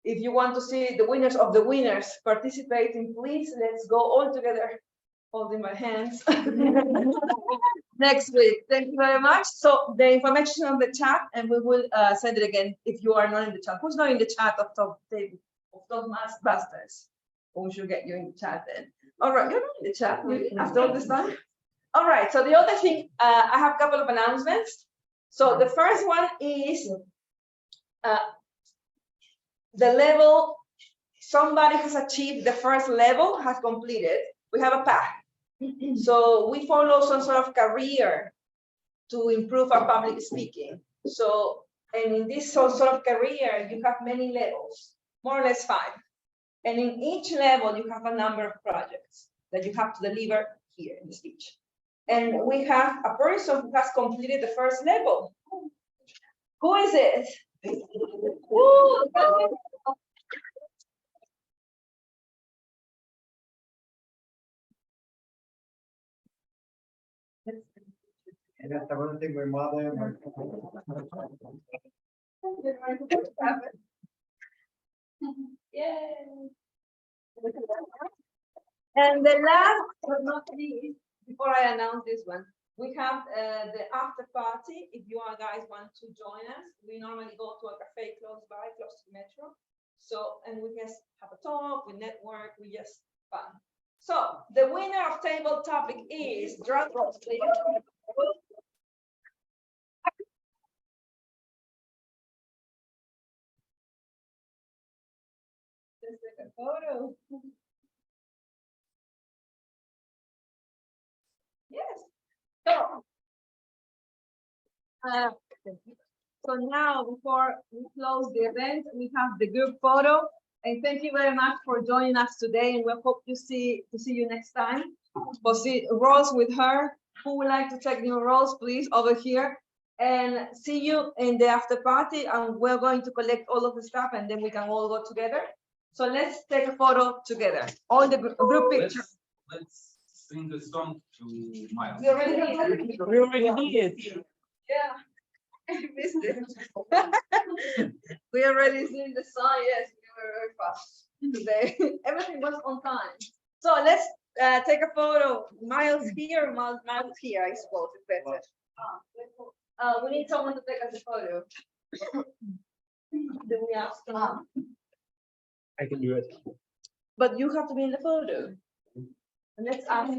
If you want to see the winners of the winners participating, please let's go all together, holding my hands. Next week. Thank you very much. So the information on the chat, and we will send it again if you are not in the chat. Who's not in the chat of Toastmasters? We should get you in the chat then. All right, you're not in the chat really, after all this time. All right. So the other thing, I have a couple of announcements. So the first one is the level. Somebody has achieved the first level, has completed. We have a path. So we follow some sort of career to improve our public speaking. So, and in this sort of career, you have many levels, more or less 5. And in each level, you have a number of projects that you have to deliver here in the speech. And we have a person who has completed the first level. Who is it? Woo! Yes, I want to thank my mother. Yay. And the last but not least, before I announce this one, we have the after party. If you guys want to join us, we normally go to a cafe close by, close to the metro. So, and we just have a talk, we network, we just fun. So the winner of table topic is drum rolls, please. Let's take a photo. Yes. So now, before we close the event, we have the group photo. And thank you very much for joining us today. And we hope to see you next time. We'll see roles with her. Who would like to take new roles, please, over here. And see you in the after party. And we're going to collect all of the stuff, and then we can all go together. So let's take a photo together. All the group pictures. Let's sing the song to Myles. We already did. Yeah. I missed it. We already seen the song. Yes, we were very fast today. Everything was on time. So let's take a photo. Myles here, Myles here, I suppose it's better. We need someone to take us a photo. Do we ask them? I can do it. But you have to be in the photo. And let's ask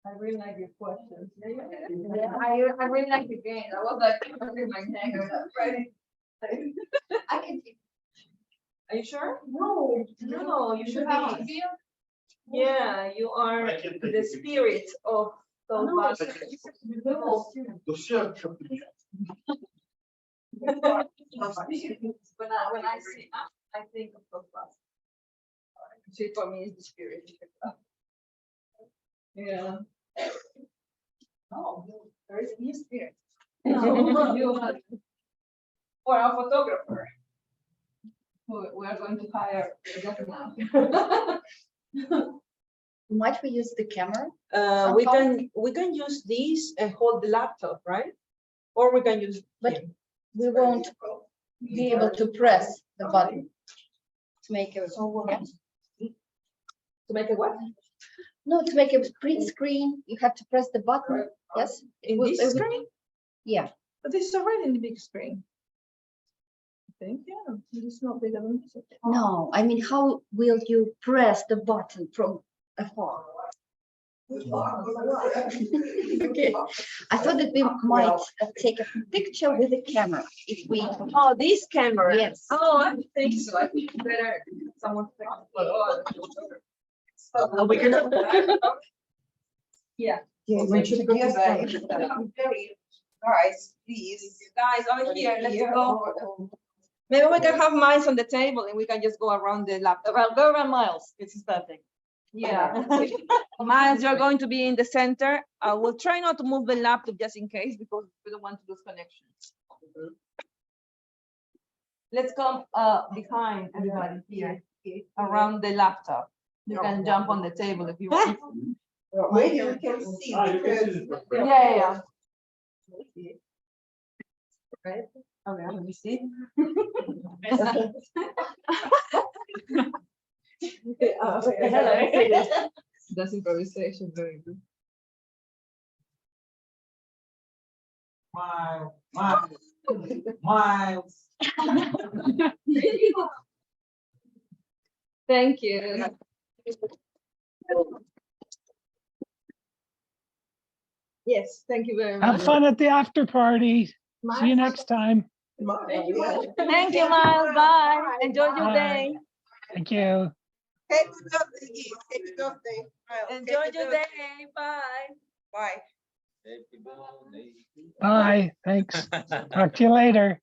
I really like your questions. Yeah, I really like the game. I was like, in my neck. I was ready. I can take. Are you sure? No, you should be. Yeah, you are the spirit of those masters. When I see up, I think of those masters. See, for me, it's the spirit. Yeah. No, there is a new spirit. No, you are- or a photographer. We are going to hire just now. Might we use the camera? We can use these and hold the laptop, right? Or we can use. But we won't be able to press the button to make a. Yeah. To make a what? No, to make a print screen, you have to press the button. Yes. In Will- this it will- screen? Yeah. But this is already in the big screen. I think, yeah, it's not bigger than this. No, I mean, how will you press the button from afar? Okay. I thought that we might take a picture with the camera if we. Oh, this camera? Yes. Oh, I think so. I think better someone. We can. Yeah. We should go to bed. Guys, please. Guys, over here, let's go. Maybe we can have Myles on the table and we can just go around the laptop. Well, go around Myles. It's perfect. Yeah. Myles, you're going to be in the center. We'll try not to move the laptop just in case because we don't want to lose connection. Let's come behind everybody here around the laptop. You can jump on the table if you want. Maybe you can see. Yeah. Right? Okay, let me see. That's improvisation, very good. Myles. Thank you. Yes, thank you very much. Have fun at the after party. See you next time. Thank you, Myles. Bye. Enjoy your Bye. day. Thank you. Enjoy your day. Bye. Bye. Bye. Thanks. Talk to you later.